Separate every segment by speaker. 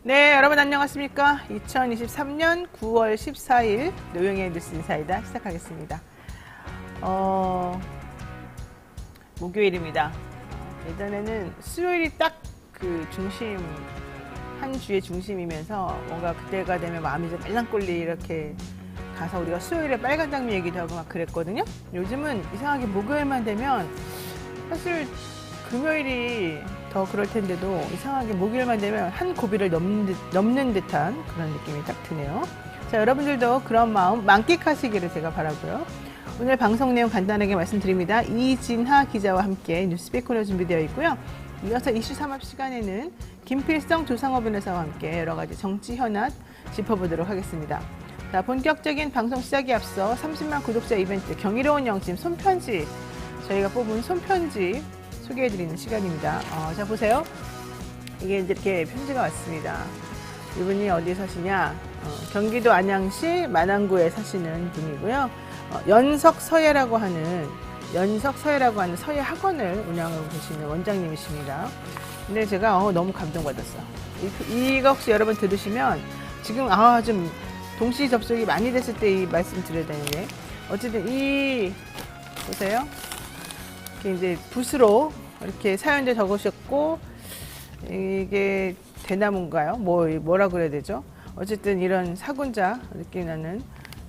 Speaker 1: 네, 여러분 안녕하십니까? 2023년 9월 14일 노영의 뉴스 인사이다 시작하겠습니다. 목요일입니다. 예전에는 수요일이 딱 그 중심, 한 주의 중심이면서 뭔가 그때가 되면 마음이 좀 말랑꼴리 이렇게 가서 우리가 수요일에 빨간 장미 얘기도 하고 막 그랬거든요. 요즘은 이상하게 목요일만 되면 사실 금요일이 더 그럴 텐데도 이상하게 목요일만 되면 한 고비를 넘는 듯한 그런 느낌이 딱 드네요. 자, 여러분들도 그런 마음 만끽하시기를 제가 바라고요. 오늘 방송 내용 간단하게 말씀드립니다. 이진하 기자와 함께 뉴스픽 코너 준비되어 있고요. 이어서 이슈 삼합 시간에는 김필성 조상호 변호사와 함께 여러 가지 정치 현안 짚어보도록 하겠습니다. 자, 본격적인 방송 시작에 앞서 30만 구독자 이벤트 경이로운 영심 손편지, 저희가 뽑은 손편지 소개해드리는 시간입니다. 자, 보세요. 이게 이렇게 편지가 왔습니다. 이분이 어디에 사시냐? 경기도 안양시 만안구에 사시는 분이고요. 연석서예라고 하는 서예 학원을 운영하고 계시는 원장님이십니다. 근데 제가 너무 감동받았어. 이거 혹시 여러분 들으시면 지금 좀 동시 접속이 많이 됐을 때 이 말씀 드려야 되는데, 어쨌든 보세요. 이렇게 이제 붓으로 이렇게 사연들 적으셨고, 이게 대나무인가요? 뭐라 그래야 되죠? 어쨌든 이런 사군자 느낌 나는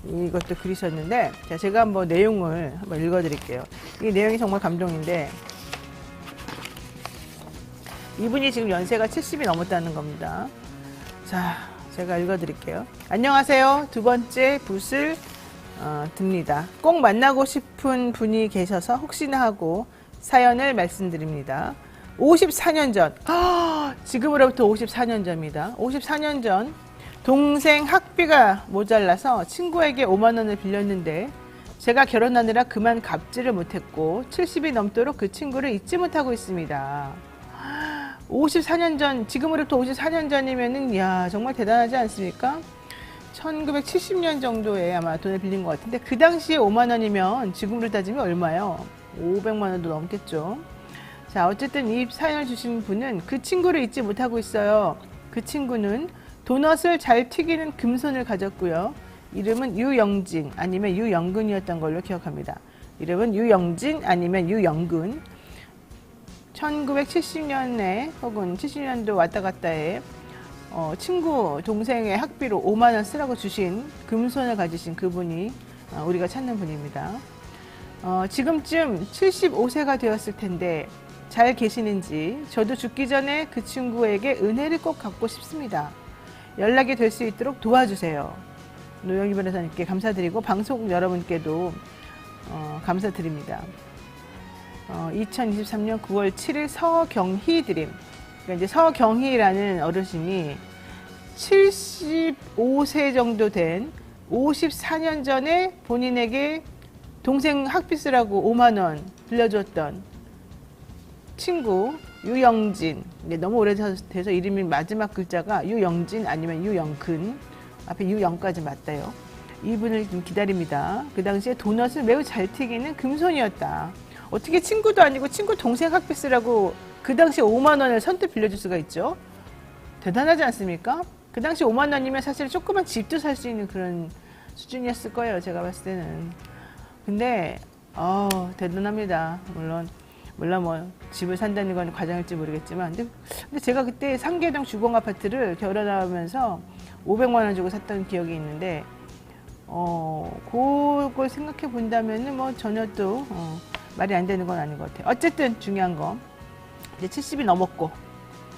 Speaker 1: 이것도 그리셨는데, 자, 제가 한번 내용을 한번 읽어드릴게요. 이 내용이 정말 감동인데, 이분이 지금 연세가 70이 넘었다는 겁니다. 자, 제가 읽어드릴게요. 안녕하세요. 두 번째 붓을 듭니다. 꼭 만나고 싶은 분이 계셔서 혹시나 하고 사연을 말씀드립니다. 54년 전, 지금으로부터 54년 전입니다. 54년 전 동생 학비가 모자라서 친구에게 5만 원을 빌렸는데 제가 결혼하느라 그만 갚지를 못했고 70이 넘도록 그 친구를 잊지 못하고 있습니다. 54년 전, 지금으로부터 54년 전이면은, 이야, 정말 대단하지 않습니까? 1970년 정도에 아마 돈을 빌린 것 같은데, 그 당시에 5만 원이면 지금으로 따지면 얼마요? 500만 원도 넘겠죠. 자, 어쨌든 이 사연을 주신 분은 그 친구를 잊지 못하고 있어요. 그 친구는 도넛을 잘 튀기는 금손을 가졌고요. 이름은 유영진 아니면 유영근이었던 걸로 기억합니다. 이름은 유영진 아니면 유영근. 1970년에 혹은 70년도 왔다 갔다에 친구 동생의 학비로 5만 원 쓰라고 주신 금손을 가지신 그분이 우리가 찾는 분입니다. 지금쯤 75세가 되었을 텐데 잘 계시는지 저도 죽기 전에 그 친구에게 은혜를 꼭 갚고 싶습니다. 연락이 될 수 있도록 도와주세요. 노영희 변호사님께 감사드리고 방송 여러분께도 감사드립니다. 2023년 9월 7일 서경희 드림. 그러니까 이제 서경희라는 어르신이 75세 정도 된 54년 전에 본인에게 동생 학비 쓰라고 5만 원 빌려줬던 친구 유영진. 너무 오래돼서 이름이 마지막 글자가 유영진 아니면 유영근. 앞에 유영까지 맞다요. 이분을 좀 기다립니다. 그 당시에 도넛을 매우 잘 튀기는 금손이었다. 어떻게 친구도 아니고 친구 동생 학비 쓰라고 그 당시에 5만 원을 선뜻 빌려줄 수가 있죠? 대단하지 않습니까? 그 당시 5만 원이면 사실 조그만 집도 살 수 있는 그런 수준이었을 거예요. 제가 봤을 때는. 근데 대단합니다. 물론 뭐 집을 산다는 건 과장일지 모르겠지만, 근데 제가 그때 상계동 주공 아파트를 결혼하면서 500만 원 주고 샀던 기억이 있는데, 그걸 생각해 본다면은 뭐 전혀 또 말이 안 되는 건 아닌 것 같아요. 어쨌든 중요한 건 이제 70이 넘었고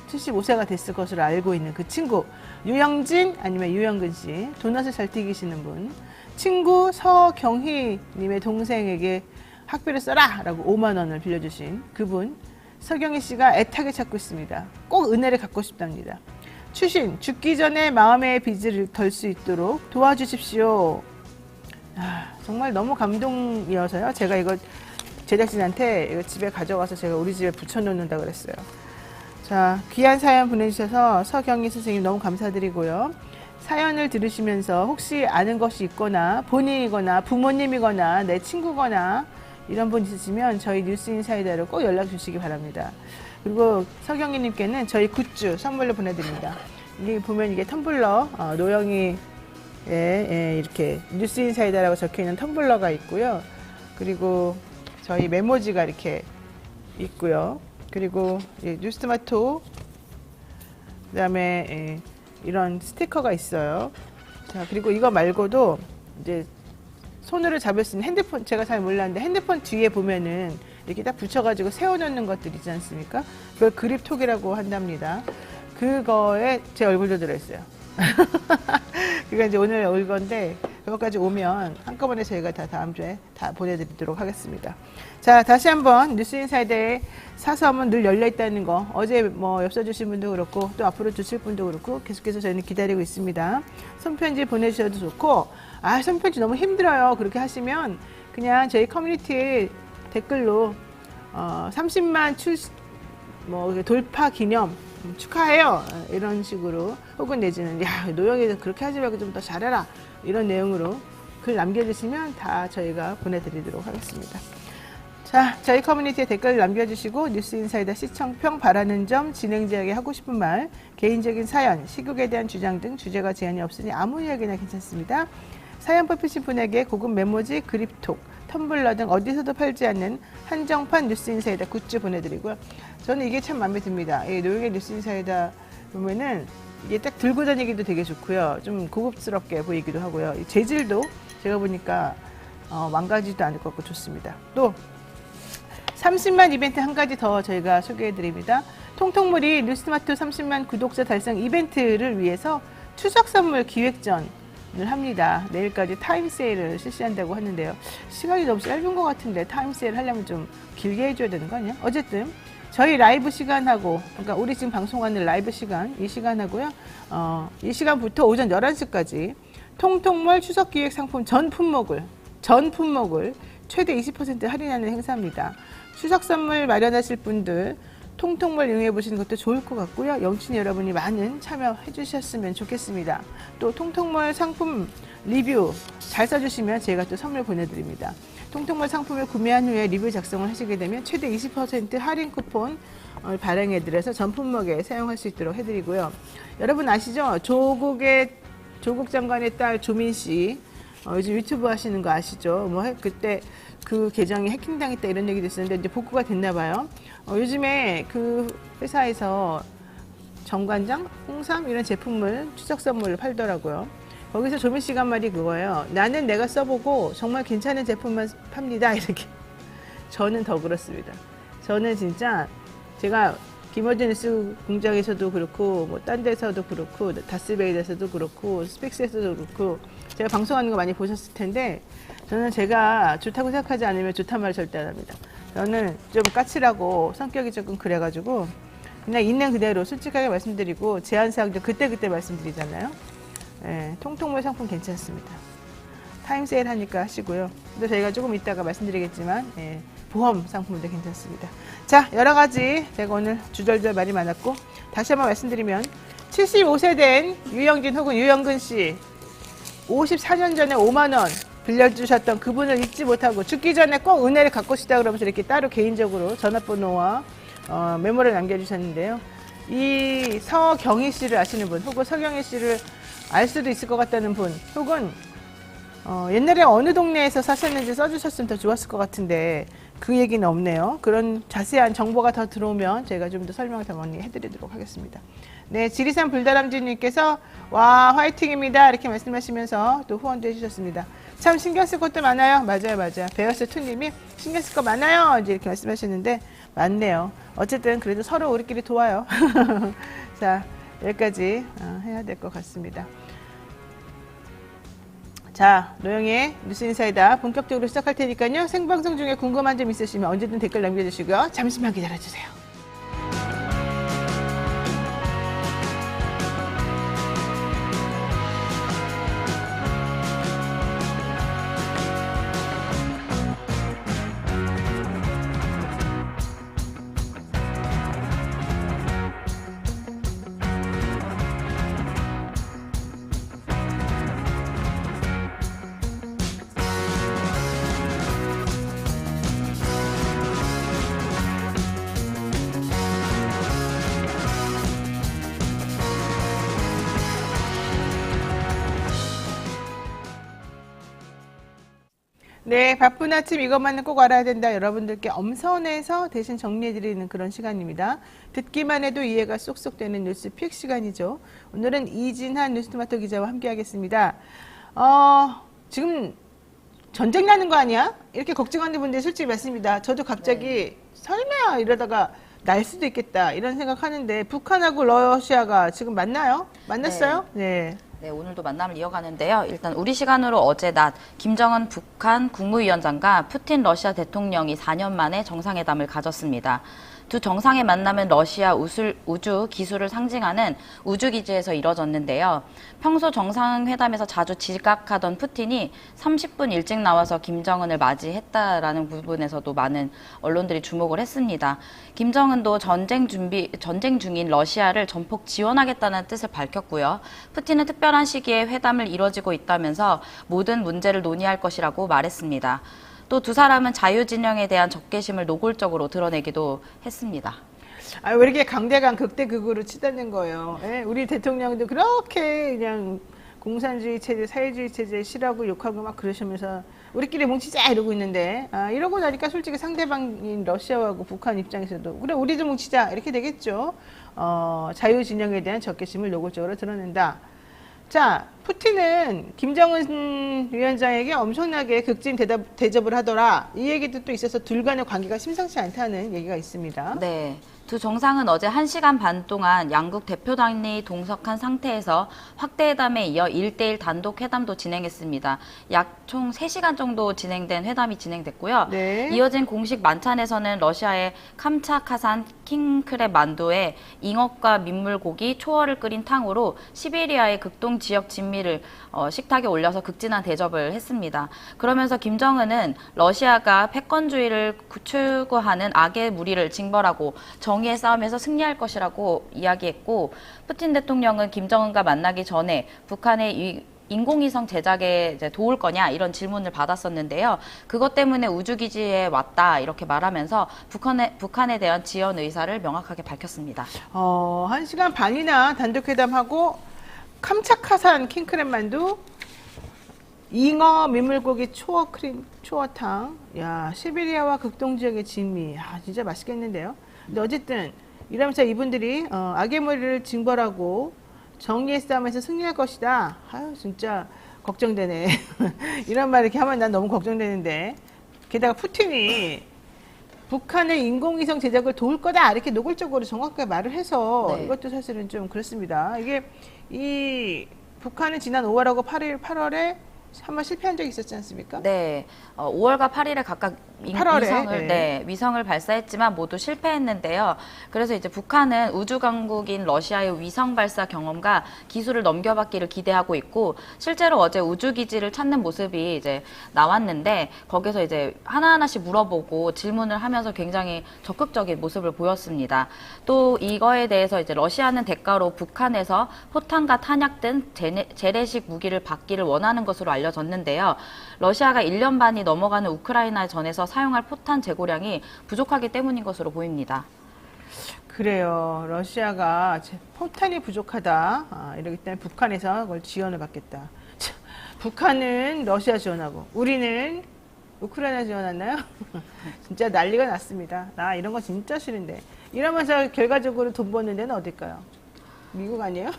Speaker 1: 75세가 됐을 것으로 알고 있는 그 친구 유영진 아니면 유영근 씨, 도넛을 잘 튀기시는 분, 친구 서경희 님의 동생에게 학비를 써라 라고 5만 원을 빌려주신 그분, 서경희 씨가 애타게 찾고 있습니다. 꼭 은혜를 갚고 싶답니다. 추신, 죽기 전에 마음의 빚을 덜 수 있도록 도와주십시오. 정말 너무 감동이어서요. 제가 이거 제작진한테 이거 집에 가져가서 제가 우리 집에 붙여놓는다 그랬어요. 자, 귀한 사연 보내주셔서 서경희 선생님 너무 감사드리고요. 사연을 들으시면서 혹시 아는 것이 있거나 본인이거나 부모님이거나 내 친구거나 이런 분 있으시면 저희 뉴스인사이다로 꼭 연락 주시기 바랍니다. 그리고 서경희님께는 저희 굿즈 선물로 보내드립니다. 여기 보면 이게 텀블러, 노영이 이렇게 뉴스인사이다라고 적혀 있는 텀블러가 있고요. 그리고 저희 메모지가 이렇게 있고요. 그리고 뉴스토마토, 그다음에 이런 스티커가 있어요. 자, 그리고 이거 말고도 이제 손으로 잡을 수 있는 핸드폰, 제가 잘 몰랐는데 핸드폰 뒤에 보면은 이렇게 딱 붙여가지고 세워놓는 것들 있지 않습니까? 그걸 그립톡이라고 한답니다. 그거에 제 얼굴도 들어있어요. 그게 이제 오늘 올 건데, 그것까지 오면 한꺼번에 저희가 다 다음 주에 다 보내드리도록 하겠습니다. 자, 다시 한번 뉴스인사이드에 사서함은 늘 열려있다는 거, 어제 뭐 엽서 주신 분도 그렇고, 또 앞으로 주실 분도 그렇고, 계속해서 저희는 기다리고 있습니다. 손편지 보내주셔도 좋고, 손편지 너무 힘들어요. 그렇게 하시면 그냥 저희 커뮤니티에 댓글로 30만 돌파 기념 축하해요, 이런 식으로, 혹은 내지는 야, 노영이도 그렇게 하지 말고 좀 더 잘해라, 이런 내용으로 글 남겨주시면 다 저희가 보내드리도록 하겠습니다. 자, 저희 커뮤니티에 댓글 남겨주시고 뉴스인사이더 시청평, 바라는 점, 진행자에게 하고 싶은 말, 개인적인 사연, 시국에 대한 주장 등 주제가 제한이 없으니 아무 이야기나 괜찮습니다. 사연 뽑히신 분에게 고급 메모지, 그립톡, 텀블러 등 어디서도 팔지 않는 한정판 뉴스인사이더 굿즈 보내드리고요. 저는 이게 참 마음에 듭니다. 노영의 뉴스인사이더 보면은 이게 딱 들고 다니기도 되게 좋고요. 좀 고급스럽게 보이기도 하고요. 재질도 제가 보니까 망가지도 않을 것 같고 좋습니다. 또 30만 이벤트 한 가지 더 저희가 소개해드립니다. 통통물이 뉴스토마토 30만 구독자 달성 이벤트를 위해서 추석 선물 기획전을 합니다. 내일까지 타임세일을 실시한다고 하는데요. 시간이 너무 짧은 것 같은데 타임세일 하려면 좀 길게 해줘야 되는 거 아니야? 어쨌든 저희 라이브 시간하고, 그러니까 우리 지금 방송하는 라이브 시간, 이 시간하고요. 이 시간부터 오전 11시까지 통통물 추석기획 상품 전 품목을 최대 20% 할인하는 행사입니다. 추석 선물 마련하실 분들 통통물 이용해 보시는 것도 좋을 것 같고요. 영친 여러분이 많은 참여해 주셨으면 좋겠습니다. 또 통통물 상품 리뷰 잘 써주시면 제가 또 선물 보내드립니다. 통통물 상품을 구매한 후에 리뷰 작성을 하시게 되면 최대 20% 할인 쿠폰 발행해드려서 전 품목에 사용할 수 있도록 해드리고요. 여러분 아시죠? 조국 장관의 딸 조민 씨, 요즘 유튜브 하시는 거 아시죠? 그때 그 계정이 해킹당했다 이런 얘기도 있었는데 이제 복구가 됐나 봐요. 요즘에 그 회사에서 정관장, 홍삼 이런 제품을 추석 선물로 팔더라고요. 거기서 조민 씨가 한 말이 그거예요. 나는 내가 써보고 정말 괜찮은 제품만 팝니다, 이렇게. 저는 더 그렇습니다. 저는 진짜 제가 김어준 뉴스 공장에서도 그렇고, 뭐 딴 데서도 그렇고, 다스베이드에서도 그렇고, 스펙스에서도 그렇고, 제가 방송하는 거 많이 보셨을 텐데, 저는 제가 좋다고 생각하지 않으면 좋단 말 절대 안 합니다. 저는 좀 까칠하고 성격이 조금 그래가지고, 그냥 있는 그대로 솔직하게 말씀드리고, 제한사항도 그때그때 말씀드리잖아요. 통통물 상품 괜찮습니다. 타임세일 하니까 하시고요. 근데 저희가 조금 이따가 말씀드리겠지만, 보험 상품도 괜찮습니다. 자, 여러 가지 제가 오늘 주절주절 말이 많았고, 다시 한번 말씀드리면 75세 된 유영진 혹은 유영근 씨, 54년 전에 5만 원 빌려주셨던 그분을 잊지 못하고 죽기 전에 꼭 은혜를 갖고 싶다 그러면서 이렇게 따로 개인적으로 전화번호와 메모를 남겨주셨는데요. 이 서경희 씨를 아시는 분, 혹은 서경희 씨를 알 수도 있을 것 같다는 분, 혹은 옛날에 어느 동네에서 사셨는지 써주셨으면 더 좋았을 것 같은데 그 얘기는 없네요. 그런 자세한 정보가 더 들어오면 제가 좀 더 설명을 더 많이 해드리도록 하겠습니다. 네, 지리산 불다람쥐님께서 와 화이팅입니다 이렇게 말씀하시면서 또 후원도 해주셨습니다. 참 신경 쓸 것도 많아요. 맞아요. 베어스2님이 신경 쓸 거 많아요 이제 이렇게 말씀하셨는데 맞네요. 어쨌든 그래도 서로 우리끼리 도와요. 자, 여기까지 해야 될 것 같습니다. 자, 노영의 뉴스인사이다 본격적으로 시작할 테니까요. 생방송 중에 궁금한 점 있으시면 언제든 댓글 남겨주시고요. 잠시만 기다려주세요. 네, 바쁜 아침 이것만은 꼭 알아야 된다. 여러분들께 엄선해서 대신 정리해드리는 그런 시간입니다. 듣기만 해도 이해가 쏙쏙 되는 뉴스 픽 시간이죠. 오늘은 이진한 뉴스토마토 기자와 함께하겠습니다. 지금 전쟁 나는 거 아니야? 이렇게 걱정하는 분들이 솔직히 많습니다. 저도 갑자기 설마 이러다가 날 수도 있겠다 이런 생각하는데 북한하고 러시아가 지금 만나요? 만났어요? 네.
Speaker 2: 네, 오늘도 만남을 이어가는데요. 일단 우리 시간으로 어제 낮 김정은 북한 국무위원장과 푸틴 러시아 대통령이 4년 만에 정상회담을 가졌습니다. 두 정상의 만남은 러시아 우주 기술을 상징하는 우주기지에서 이뤄졌는데요. 평소 정상회담에서 자주 지각하던 푸틴이 30분 일찍 나와서 김정은을 맞이했다라는 부분에서도 많은 언론들이 주목을 했습니다. 김정은도 전쟁 중인 러시아를 전폭 지원하겠다는 뜻을 밝혔고요. 푸틴은 특별한 시기에 회담을 이뤄지고 있다면서 모든 문제를 논의할 것이라고 말했습니다. 또 두 사람은 자유진영에 대한 적개심을 노골적으로 드러내기도 했습니다.
Speaker 1: 왜 이렇게 강대강 극대극으로 치닫는 거예요? 예? 우리 대통령도 그렇게 그냥 공산주의 체제, 사회주의 체제 싫어하고 욕하고 막 그러시면서 우리끼리 뭉치자 이러고 있는데 이러고 나니까 솔직히 상대방인 러시아하고 북한 입장에서도 그래 우리도 뭉치자 이렇게 되겠죠. 자유진영에 대한 적개심을 노골적으로 드러낸다. 자, 푸틴은 김정은 위원장에게 엄청나게 극진 대접을 하더라. 이 얘기도 또 있어서 둘 간의 관계가 심상치 않다는 얘기가 있습니다.
Speaker 2: 네. 두 정상은 어제 1시간 반 동안 양국 대표단이 동석한 상태에서 확대회담에 이어 1대1 단독 회담도 진행했습니다. 약 총 3시간 정도 진행된 회담이 진행됐고요.
Speaker 1: 네.
Speaker 2: 이어진 공식 만찬에서는 러시아의 캄차카산 킹크랩 만두에 잉어과 민물고기, 초어를 끓인 탕으로 시베리아의 극동 지역 진미를 식탁에 올려서 극진한 대접을 했습니다. 그러면서 김정은은 러시아가 패권주의를 추구하는 악의 무리를 징벌하고 정의의 싸움에서 승리할 것이라고 이야기했고, 푸틴 대통령은 김정은과 만나기 전에 북한의 인공위성 제작에 이제 도울 거냐 이런 질문을 받았었는데요. 그것 때문에 우주기지에 왔다 이렇게 말하면서 북한에 대한 지원 의사를 명확하게 밝혔습니다.
Speaker 1: 1시간 반이나 단독 회담하고 캄차카산 킹크랩 만두, 잉어 민물고기 초어탕, 야 시베리아와 극동 지역의 진미, 진짜 맛있겠는데요. 근데 어쨌든 이러면서 이분들이 악의 머리를 징벌하고 정의의 싸움에서 승리할 것이다. 진짜 걱정되네. 이런 말 이렇게 하면 난 너무 걱정되는데 게다가 푸틴이 북한의 인공위성 제작을 도울 거다 이렇게 노골적으로 정확하게 말을 해서
Speaker 2: 네.
Speaker 1: 이것도 사실은 좀 그렇습니다. 이게 이 북한은 지난 5월하고 8월에 한번 실패한 적이 있었지 않습니까?
Speaker 2: 네, 5월과 8일에 각각
Speaker 1: 8월에,
Speaker 2: 위성을 발사했지만 모두 실패했는데요. 그래서 이제 북한은 우주 강국인 러시아의 위성 발사 경험과 기술을 넘겨받기를 기대하고 있고, 실제로 어제 우주 기지를 찾는 모습이 이제 나왔는데 거기서 이제 하나하나씩 물어보고 질문을 하면서 굉장히 적극적인 모습을 보였습니다. 또 이거에 대해서 이제 러시아는 대가로 북한에서 포탄과 탄약 등 재래식 무기를 받기를 원하는 것으로 알려졌는데요. 러시아가 1년 반이 넘어가는 우크라이나 전에서 사용할 포탄 재고량이 부족하기 때문인 것으로 보입니다.
Speaker 1: 그래요. 러시아가 포탄이 부족하다. 이러기 때문에 북한에서 그걸 지원을 받겠다. 참, 북한은 러시아 지원하고 우리는 우크라이나 지원하나요? 진짜 난리가 났습니다. 나 이런 거 진짜 싫은데. 이러면서 결과적으로 돈 버는 데는 어딜까요? 미국 아니에요?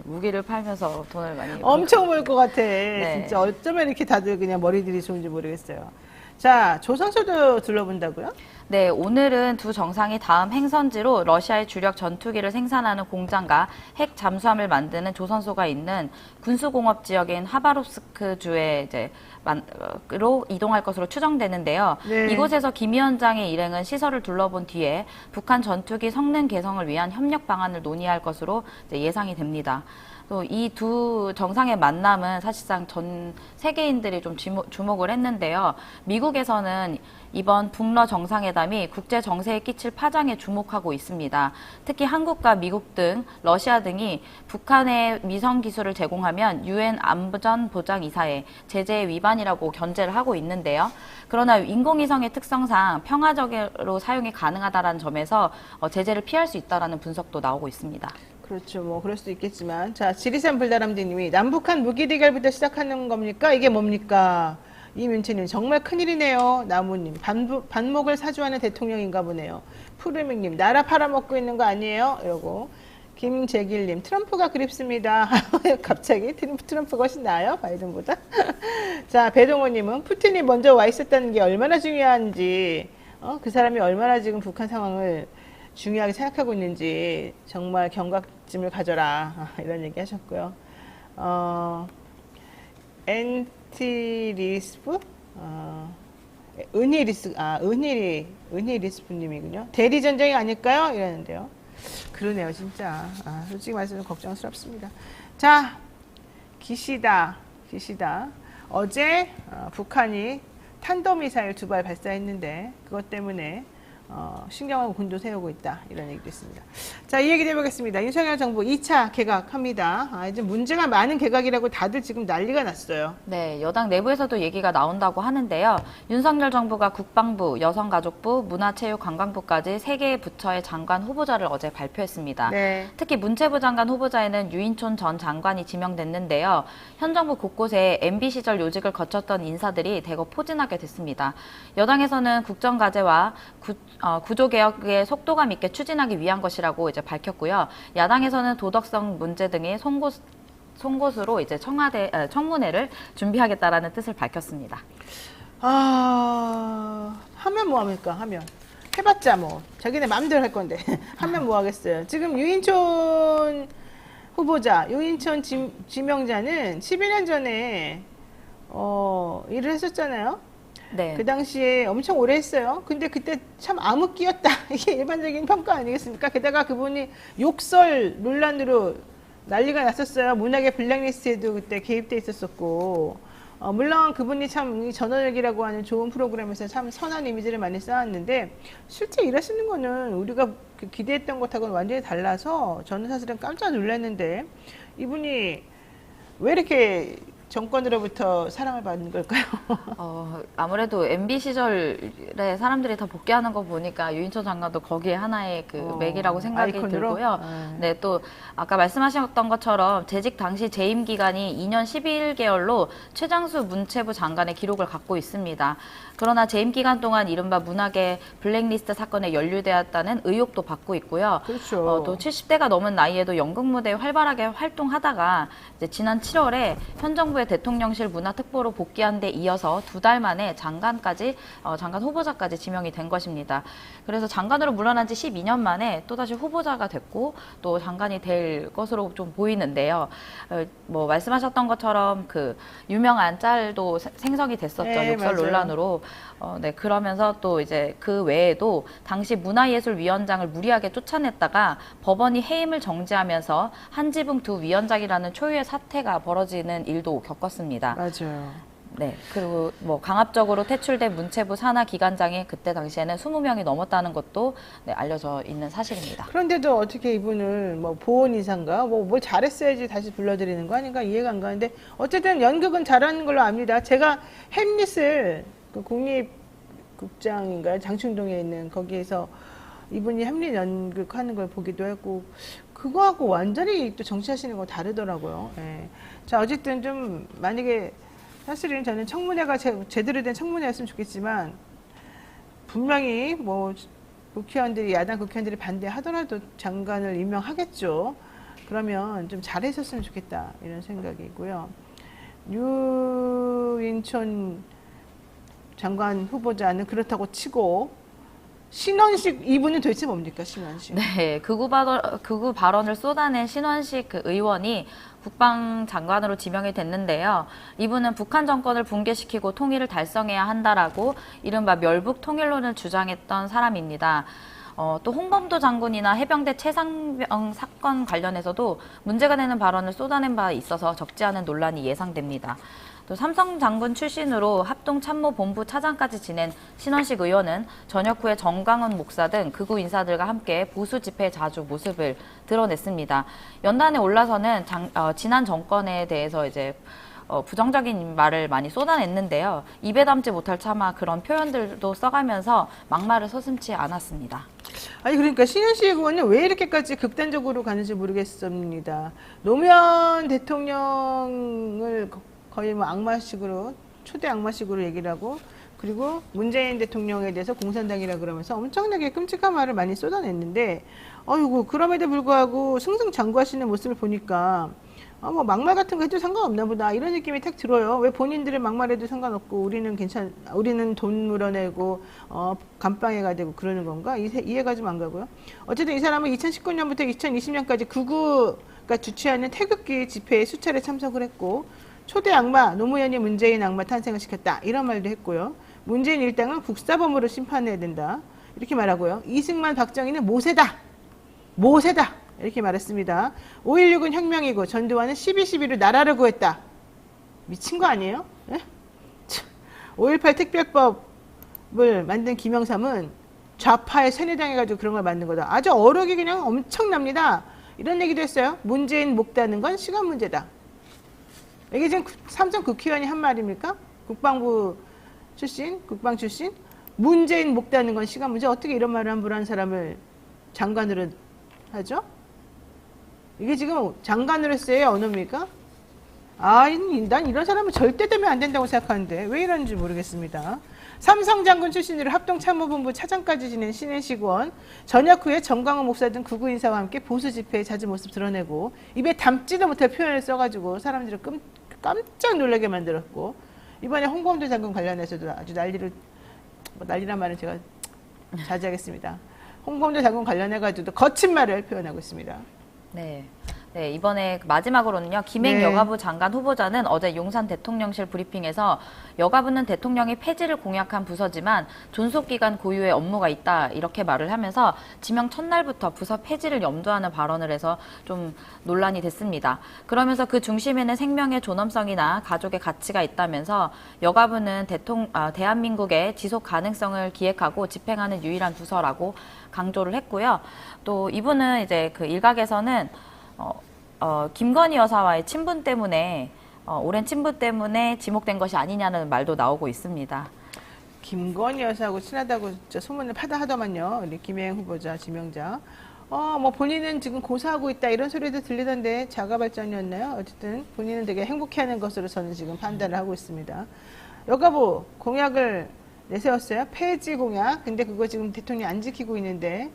Speaker 2: 무기를 팔면서 돈을 많이
Speaker 1: 엄청 벌 것 같아.
Speaker 2: 네.
Speaker 1: 진짜 어쩌면 이렇게 다들 그냥 머리들이 좋은지 모르겠어요. 자, 조선소도 둘러본다고요?
Speaker 2: 네, 오늘은 두 정상이 다음 행선지로 러시아의 주력 전투기를 생산하는 공장과 핵 잠수함을 만드는 조선소가 있는 군수공업 지역인 하바롭스크 주에 로 이동할 것으로 추정되는데요.
Speaker 1: 네.
Speaker 2: 이곳에서 김 위원장의 일행은 시설을 둘러본 뒤에 북한 전투기 성능 개선을 위한 협력 방안을 논의할 것으로 예상이 됩니다. 또 이 두 정상의 만남은 사실상 전 세계인들이 좀 주목을 했는데요. 미국에서는 이번 북러 정상회담이 국제 정세에 끼칠 파장에 주목하고 있습니다. 특히 한국과 미국 등 러시아 등이 북한의 위성 기술을 제공하면 유엔 안전보장이사회 제재 위반이라고 견제를 하고 있는데요. 그러나 인공위성의 특성상 평화적으로 사용이 가능하다는 점에서 제재를 피할 수 있다는 분석도 나오고 있습니다.
Speaker 1: 그렇죠. 뭐 그럴 수도 있겠지만 자 지리산 불다람쥐님이 남북한 무기 대결부터 시작하는 겁니까? 이게 뭡니까? 이민채님 정말 큰일이네요. 나무님 반목을 사주하는 대통령인가 보네요. 푸르밍님 나라 팔아먹고 있는 거 아니에요? 이러고 김재길님 트럼프가 그립습니다. 갑자기 트럼프가 훨씬 나아요? 바이든보다? 자, 배동호님은 푸틴이 먼저 와 있었다는 게 얼마나 중요한지 그 사람이 얼마나 지금 북한 상황을 중요하게 생각하고 있는지 정말 경각심을 가져라 이런 얘기 하셨고요. 엔티리스프 은희리스프님이군요. 대리 전쟁이 아닐까요? 이러는데요. 그러네요, 진짜. 솔직히 말해서 걱정스럽습니다. 자, 기시다. 어제 북한이 탄도미사일 2발 발사했는데 그것 때문에 신경하고 군도 세우고 있다 이런 얘기도 있습니다. 자, 이 얘기 해보겠습니다. 윤석열 정부 2차 개각합니다. 이제 문제가 많은 개각이라고 다들 지금 난리가 났어요.
Speaker 2: 네, 여당 내부에서도 얘기가 나온다고 하는데요. 윤석열 정부가 국방부, 여성가족부, 문화체육관광부까지 3개의 부처의 장관 후보자를 어제 발표했습니다.
Speaker 1: 네.
Speaker 2: 특히 문체부 장관 후보자에는 유인촌 전 장관이 지명됐는데요. 현 정부 곳곳에 MB 시절 요직을 거쳤던 인사들이 대거 포진하게 됐습니다. 여당에서는 국정과제와 구조개혁의 속도감 있게 추진하기 위한 것이라고 이제 밝혔고요. 야당에서는 도덕성 문제 등의 송곳으로 이제 청문회를 준비하겠다라는 뜻을 밝혔습니다.
Speaker 1: 하면 뭐 합니까? 하면 해봤자 뭐 자기네 마음대로 할 건데 하면 뭐 하겠어요. 지금 유인촌 후보자, 유인촌 지명자는 12년 전에 일을 했었잖아요.
Speaker 2: 네.
Speaker 1: 그 당시에 엄청 오래 했어요. 근데 그때 참 암흑기였다. 이게 일반적인 평가 아니겠습니까? 게다가 그분이 욕설 논란으로 난리가 났었어요. 문학의 블랙리스트에도 그때 개입돼 있었었고, 물론 그분이 참 전원일기라고 하는 좋은 프로그램에서 참 선한 이미지를 많이 쌓았는데 실제 일하시는 거는 우리가 기대했던 것하고는 완전히 달라서 저는 사실은 깜짝 놀랐는데 이분이 왜 이렇게 정권으로부터 사랑을 받는 걸까요?
Speaker 2: 아무래도 MB 시절에 사람들이 다 복귀하는 거 보니까 유인철 장관도 거기에 하나의 그 맥이라고 생각이
Speaker 1: 아이콘으로?
Speaker 2: 들고요. 네, 또 아까 말씀하셨던 것처럼 재직 당시 재임 기간이 2년 11개월로 최장수 문체부 장관의 기록을 갖고 있습니다. 그러나 재임 기간 동안 이른바 문학의 블랙리스트 사건에 연루되었다는 의혹도 받고 있고요.
Speaker 1: 그렇죠.
Speaker 2: 또 70대가 넘은 나이에도 연극 무대에 활발하게 활동하다가 이제 지난 7월에 현 정부의 대통령실 문화특보로 복귀한 데 이어서 2달 만에 장관 후보자까지 지명이 된 것입니다. 그래서 장관으로 물러난 지 12년 만에 또다시 후보자가 됐고 또 장관이 될 것으로 좀 보이는데요. 뭐 말씀하셨던 것처럼 그 유명한 짤도 생성이 됐었죠.
Speaker 1: 네,
Speaker 2: 욕설
Speaker 1: 맞아요.
Speaker 2: 논란으로. 네, 그러면서 또 이제 그 외에도 당시 문화예술위원장을 무리하게 쫓아냈다가 법원이 해임을 정지하면서 한지붕 두 위원장이라는 초유의 사태가 벌어지는 일도 겪었습니다.
Speaker 1: 맞아요.
Speaker 2: 네, 그리고 뭐 강압적으로 퇴출된 문체부 산하 기관장이 그때 당시에는 20명이 넘었다는 것도 네, 알려져 있는 사실입니다.
Speaker 1: 그런데도 어떻게 이분을 뭐 보온 이사인가 뭘 잘했어야지 다시 불러들이는 거 아닌가 이해가 안 가는데 어쨌든 연극은 잘하는 걸로 압니다. 제가 햄릿을 그 국립극장인가요? 장충동에 있는 거기에서 이분이 햄릿 연극하는 걸 보기도 했고 그거하고 완전히 또 정치하시는 거 다르더라고요. 예. 자, 어쨌든 좀 만약에 사실은 저는 청문회가 제대로 된 청문회였으면 좋겠지만 분명히 뭐 야당 국회의원들이 반대하더라도 장관을 임명하겠죠. 그러면 좀 잘했었으면 좋겠다 이런 생각이고요. 유인촌 장관 후보자는 그렇다고 치고 신원식 이분은 도대체 뭡니까? 신원식.
Speaker 2: 네, 극우 발언을 쏟아낸 신원식 그 의원이 국방장관으로 지명이 됐는데요. 이분은 북한 정권을 붕괴시키고 통일을 달성해야 한다라고 이른바 멸북 통일론을 주장했던 사람입니다. 또 홍범도 장군이나 해병대 최상병 사건 관련해서도 문제가 되는 발언을 쏟아낸 바 있어서 적지 않은 논란이 예상됩니다. 또 삼성 장군 출신으로 합동참모본부 차장까지 지낸 신원식 의원은 전역 후에 정광훈 목사 등 극우 인사들과 함께 보수 집회에 자주 모습을 드러냈습니다. 연단에 올라서는 지난 정권에 대해서 이제 부정적인 말을 많이 쏟아냈는데요. 입에 담지 못할 차마 그런 표현들도 써가면서 막말을 서슴지 않았습니다.
Speaker 1: 아니 그러니까 신현식 의원은 왜 이렇게까지 극단적으로 가는지 모르겠습니다. 노무현 대통령을 거의 뭐 악마식으로 초대 악마식으로 얘기를 하고 그리고 문재인 대통령에 대해서 공산당이라 그러면서 엄청나게 끔찍한 말을 많이 쏟아냈는데 어이구 그럼에도 불구하고 승승장구하시는 모습을 보니까 뭐 막말 같은 거 해도 상관없나 보다 이런 느낌이 딱 들어요. 왜 본인들은 막말해도 상관없고 우리는 돈 물어내고 감방해가 되고 그러는 건가? 이해가 좀 안 가고요. 어쨌든 이 사람은 2019년부터 2020년까지 극우가 주최하는 태극기 집회에 수차례 참석을 했고 초대 악마 노무현이 문재인 악마 탄생을 시켰다 이런 말도 했고요. 문재인 일당은 국사범으로 심판해야 된다 이렇게 말하고요. 이승만 박정희는 모세다 이렇게 말했습니다. 5.16은 혁명이고 전두환은 12.12로 나라를 구했다. 미친 거 아니에요? 예? 5.18 특별법을 만든 김영삼은 좌파에 세뇌당해가지고 그런 걸 만든 거다. 아주 어록이 그냥 엄청납니다. 이런 얘기도 했어요. 문재인 목다는 건 시간 문제다. 이게 지금 삼성 국회의원이 한 말입니까? 국방 출신? 문재인 목다는 건 시간 문제. 어떻게 이런 말을 함부로 한 사람을 장관으로 하죠? 이게 지금 장관으로 쓰여야 언어입니까? 난 이런 사람은 절대 되면 안 된다고 생각하는데 왜 이런지 모르겠습니다. 삼성 장군 출신으로 합동참모본부 차장까지 지낸 신인식원 전역 후에 정광훈 목사 등 극우 인사와 함께 보수 집회에 잦은 모습 드러내고 입에 담지도 못할 표현을 써가지고 사람들을 깜짝 놀라게 만들었고 이번에 홍범도 장군 관련해서도 아주 난리란 말은 제가 자제하겠습니다. 홍범도 장군 관련해가지고도 거친 말을 표현하고 있습니다.
Speaker 2: 네. 네, 이번에 마지막으로는요. 김행
Speaker 1: 네.
Speaker 2: 여가부 장관 후보자는 어제 용산 대통령실 브리핑에서 여가부는 대통령이 폐지를 공약한 부서지만 존속기간 고유의 업무가 있다 이렇게 말을 하면서 지명 첫날부터 부서 폐지를 염두하는 발언을 해서 좀 논란이 됐습니다. 그러면서 그 중심에는 생명의 존엄성이나 가족의 가치가 있다면서 여가부는 대한민국의 지속 가능성을 기획하고 집행하는 유일한 부서라고 강조를 했고요. 또 이분은 이제 그 일각에서는 김건희 여사와의 친분 때문에 오랜 친분 때문에 지목된 것이 아니냐는 말도 나오고 있습니다.
Speaker 1: 김건희 여사하고 친하다고 진짜 소문을 하더만요. 우리 김행 후보자 지명자. 뭐 본인은 지금 고사하고 있다 이런 소리도 들리던데 자가 발전이었나요? 어쨌든 본인은 되게 행복해하는 것으로 저는 지금 판단을 하고 있습니다. 여가부 공약을 내세웠어요. 폐지 공약. 근데 그거 지금 대통령이 안 지키고 있는데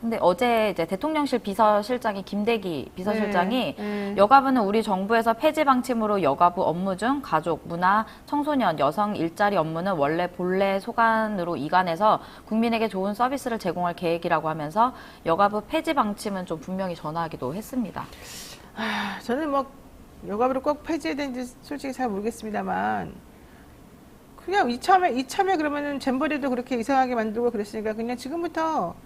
Speaker 2: 근데 어제 이제 대통령실 비서실장이 김대기 비서실장이
Speaker 1: 네.
Speaker 2: 여가부는 우리 정부에서 폐지 방침으로 여가부 업무 중 가족, 문화, 청소년, 여성 일자리 업무는 원래 본래 소관으로 이관해서 국민에게 좋은 서비스를 제공할 계획이라고 하면서 여가부 폐지 방침은 좀 분명히 전하기도 했습니다.
Speaker 1: 저는 뭐 여가부를 꼭 폐지해야 되는지 솔직히 잘 모르겠습니다만 그냥 이참에 그러면은 잼버리도 그렇게 이상하게 만들고 그랬으니까 그냥 지금부터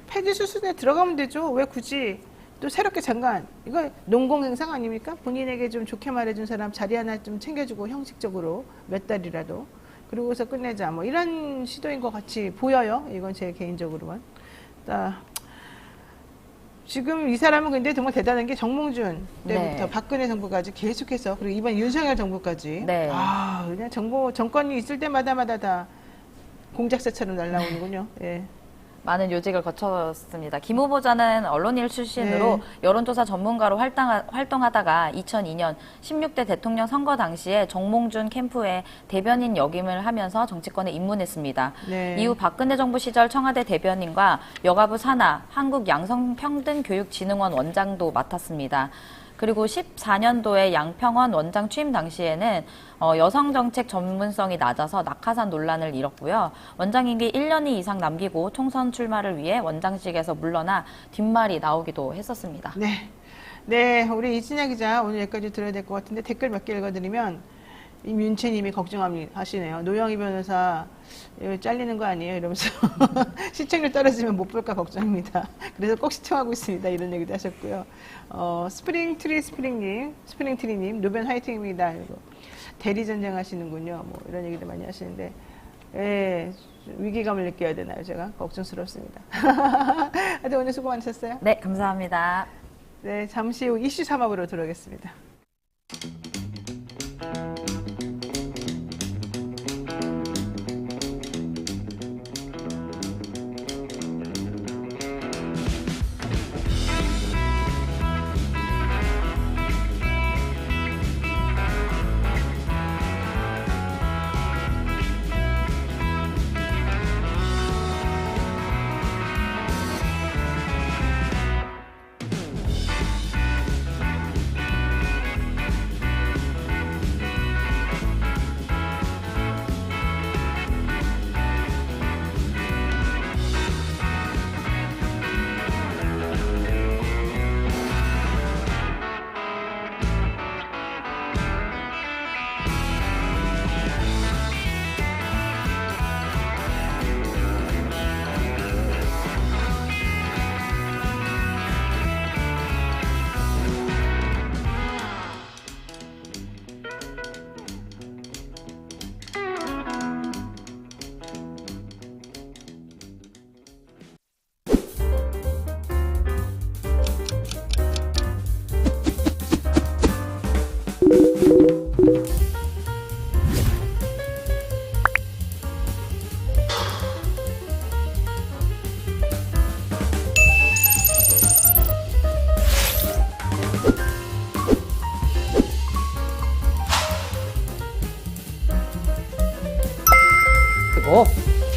Speaker 1: 폐지 수순에 들어가면 되죠. 왜 굳이 또 새롭게 장관 이거 농공행상 아닙니까? 본인에게 좀 좋게 말해준 사람 자리 하나 좀 챙겨주고 형식적으로 몇 달이라도 그러고서 끝내자 뭐 이런 시도인 것 같이 보여요. 이건 제 개인적으로만. 지금 이 사람은 근데 정말 대단한 게 정몽준 때부터
Speaker 2: 네.
Speaker 1: 박근혜 정부까지 계속해서 그리고 이번 윤석열 정부까지
Speaker 2: 네.
Speaker 1: 그냥 정권이 있을 때마다 다 공작새처럼 날라오는군요. 예.
Speaker 2: 많은 요직을 거쳤습니다. 김 후보자는 언론인 출신으로
Speaker 1: 네.
Speaker 2: 여론조사 전문가로 활동하다가 2002년 16대 대통령 선거 당시에 정몽준 캠프에 대변인 역임을 하면서 정치권에 입문했습니다.
Speaker 1: 네.
Speaker 2: 이후 박근혜 정부 시절 청와대 대변인과 여가부 산하 한국양성평등교육진흥원 원장도 맡았습니다. 그리고 14년도에 양평원 원장 취임 당시에는 여성정책 전문성이 낮아서 낙하산 논란을 일었고요. 원장 임기 1년 이상 남기고 총선 출마를 위해 원장직에서 물러나 뒷말이 나오기도 했었습니다.
Speaker 1: 네, 우리 이진아 기자 오늘 여기까지 들어야 될 것 같은데 댓글 몇 개 읽어드리면 임윤채님이 걱정하시네요. 노영희 변호사 잘리는 거 아니에요? 이러면서 시청률 떨어지면 못 볼까 걱정입니다. 그래서 꼭 시청하고 있습니다. 이런 얘기도 하셨고요. 스프링트리님 노변 화이팅입니다. 이거 대리 전쟁 하시는군요. 뭐 이런 얘기도 많이 하시는데 위기감을 느껴야 되나요? 제가 걱정스럽습니다. 하여튼 오늘 수고 많으셨어요.
Speaker 2: 네, 감사합니다.
Speaker 1: 네, 잠시 후 이슈 3합으로 들어오겠습니다.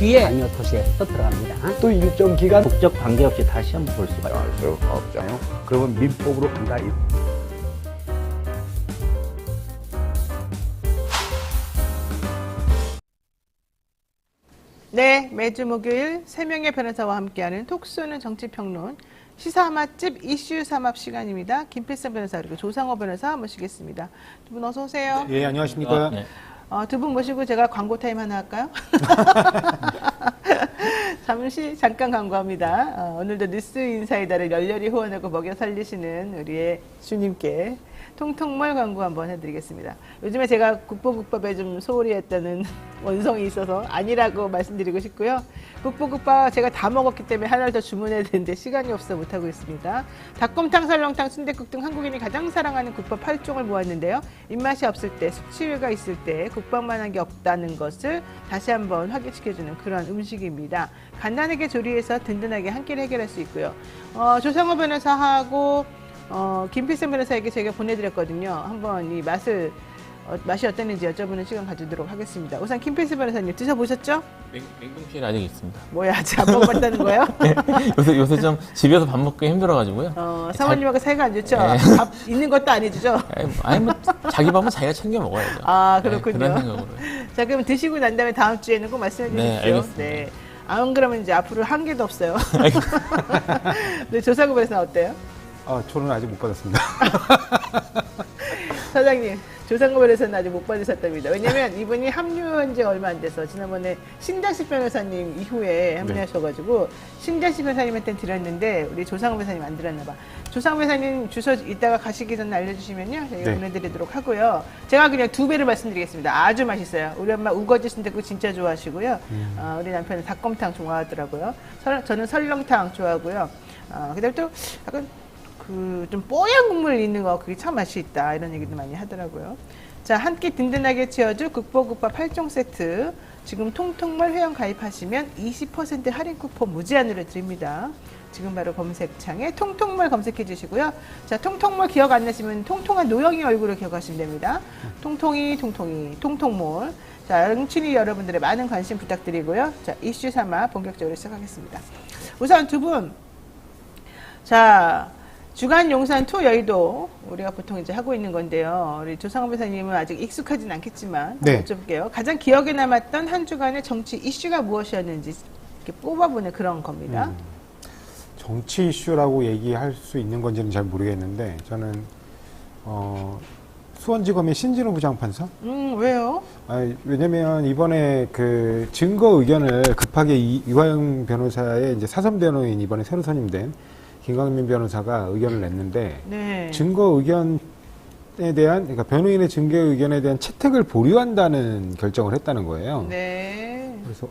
Speaker 3: 뒤에 아니요 도시에 또 들어갑니다. 또 일정 기간 국적 관계없이 다시 한번 볼 수가 있어요.
Speaker 4: 없잖아요. 그러면 민법으로 간다.
Speaker 1: 네, 매주 목요일 3명의 변호사와 함께하는 톡쏘는 정치평론 시사 맛집 이슈 삼합 시간입니다. 김필성 변호사 그리고 조상호 변호사 모시겠습니다. 두 분 어서 오세요.
Speaker 5: 예, 안녕하십니까.
Speaker 6: 네.
Speaker 1: 두 분 모시고 제가 광고 타임 하나 할까요? 잠깐 광고합니다. 오늘도 뉴스 인사이다를 열렬히 후원하고 먹여 살리시는 우리의 주님께 통통몰 광고 한번 해드리겠습니다. 요즘에 제가 국보국밥에 좀 소홀히 했다는 원성이 있어서 아니라고 말씀드리고 싶고요. 국보국밥 제가 다 먹었기 때문에 하나를 더 주문해야 되는데 시간이 없어 못하고 있습니다. 닭곰탕, 설렁탕, 순댓국 등 한국인이 가장 사랑하는 국밥 8종을 모았는데요. 입맛이 없을 때, 숙취가 있을 때 국밥만한 게 없다는 것을 다시 한번 확인시켜주는 그런 음식입니다. 간단하게 조리해서 든든하게 한 끼를 해결할 수 있고요. 조상호 변호사하고 김필성 변호사에게 저희가 보내드렸거든요. 한번 이 맛이 어땠는지 여쭤보는 시간 가지도록 하겠습니다. 우선 김필성 변호사님 드셔보셨죠?
Speaker 6: 냉동실에 아직 있습니다.
Speaker 1: 뭐야, 아직 안 먹어봤다는 거예요?
Speaker 6: 네, 요새 좀 집에서 밥 먹기 힘들어가지고요.
Speaker 1: 사모님하고 사이가 안 좋죠?
Speaker 6: 네.
Speaker 1: 밥 있는 것도 아니죠?
Speaker 6: 아니 뭐 자기 밥은 자기가 챙겨 먹어야죠.
Speaker 1: 아, 그렇군요.
Speaker 6: 네, 그런 생각으로.
Speaker 1: 자, 그럼 드시고 난 다음에 다음 주에는 꼭 말씀해 주십시오.
Speaker 6: 네, 알겠습니다.
Speaker 1: 네. 안 그러면 이제 앞으로 한 개도 없어요. 네, 조사구 변호사 어때요?
Speaker 5: 저는 아직 못 받았습니다.
Speaker 1: 사장님, 조상구 변호사는 아직 못 받으셨답니다. 왜냐면 이분이 합류한 지 얼마 안 돼서 지난번에 신장식 변호사님 이후에 합류하셔가지고 신장식 변호사님한테 드렸는데 우리 조상구 변호사님 안 드렸나 봐. 조상구 변호사님 주소 이따가 가시기 전에 알려주시면요. 저희가
Speaker 5: 네.
Speaker 1: 보내드리도록 하고요. 제가 그냥 2배를 말씀드리겠습니다. 아주 맛있어요. 우리 엄마 우거지 순댓국 진짜 좋아하시고요. 우리 남편은 닭곰탕 좋아하더라고요. 저는 설렁탕 좋아하고요. 그다음에 또 약간 좀 뽀얀 국물 있는 거 그게 참 맛이 있다 이런 얘기도 많이 하더라고요. 자, 한 끼 든든하게 채워줄 국보국밥 8종 세트 지금 통통몰 회원 가입하시면 20% 할인 쿠폰 무제한으로 드립니다. 지금 바로 검색창에 통통몰 검색해 주시고요. 자, 통통몰 기억 안 나시면 통통한 노영이 얼굴을 기억하시면 됩니다. 통통이 통통몰. 자, 응친이 여러분들의 많은 관심 부탁드리고요. 자, 이슈 삼아 본격적으로 시작하겠습니다. 우선 두 분, 자, 주간 용산 투 여의도 우리가 보통 이제 하고 있는 건데요. 우리 조상호 변호사님은 아직 익숙하진 않겠지만
Speaker 5: 네.
Speaker 1: 여쭤볼게요. 가장 기억에 남았던 한 주간의 정치 이슈가 무엇이었는지 이렇게 뽑아보는 그런 겁니다.
Speaker 5: 정치 이슈라고 얘기할 수 있는 건지는 잘 모르겠는데 저는 수원지검의 신진호 부장판사.
Speaker 1: 왜요?
Speaker 5: 왜냐면 이번에 그 증거 의견을 급하게 이화영 변호사의 이제 사선 변호인 이번에 새로 선임된 김광민 변호사가 의견을 냈는데
Speaker 1: 네.
Speaker 5: 증거 의견에 대한 그러니까 변호인의 증거 의견에 대한 채택을 보류한다는 결정을 했다는 거예요.
Speaker 1: 네.
Speaker 5: 그래서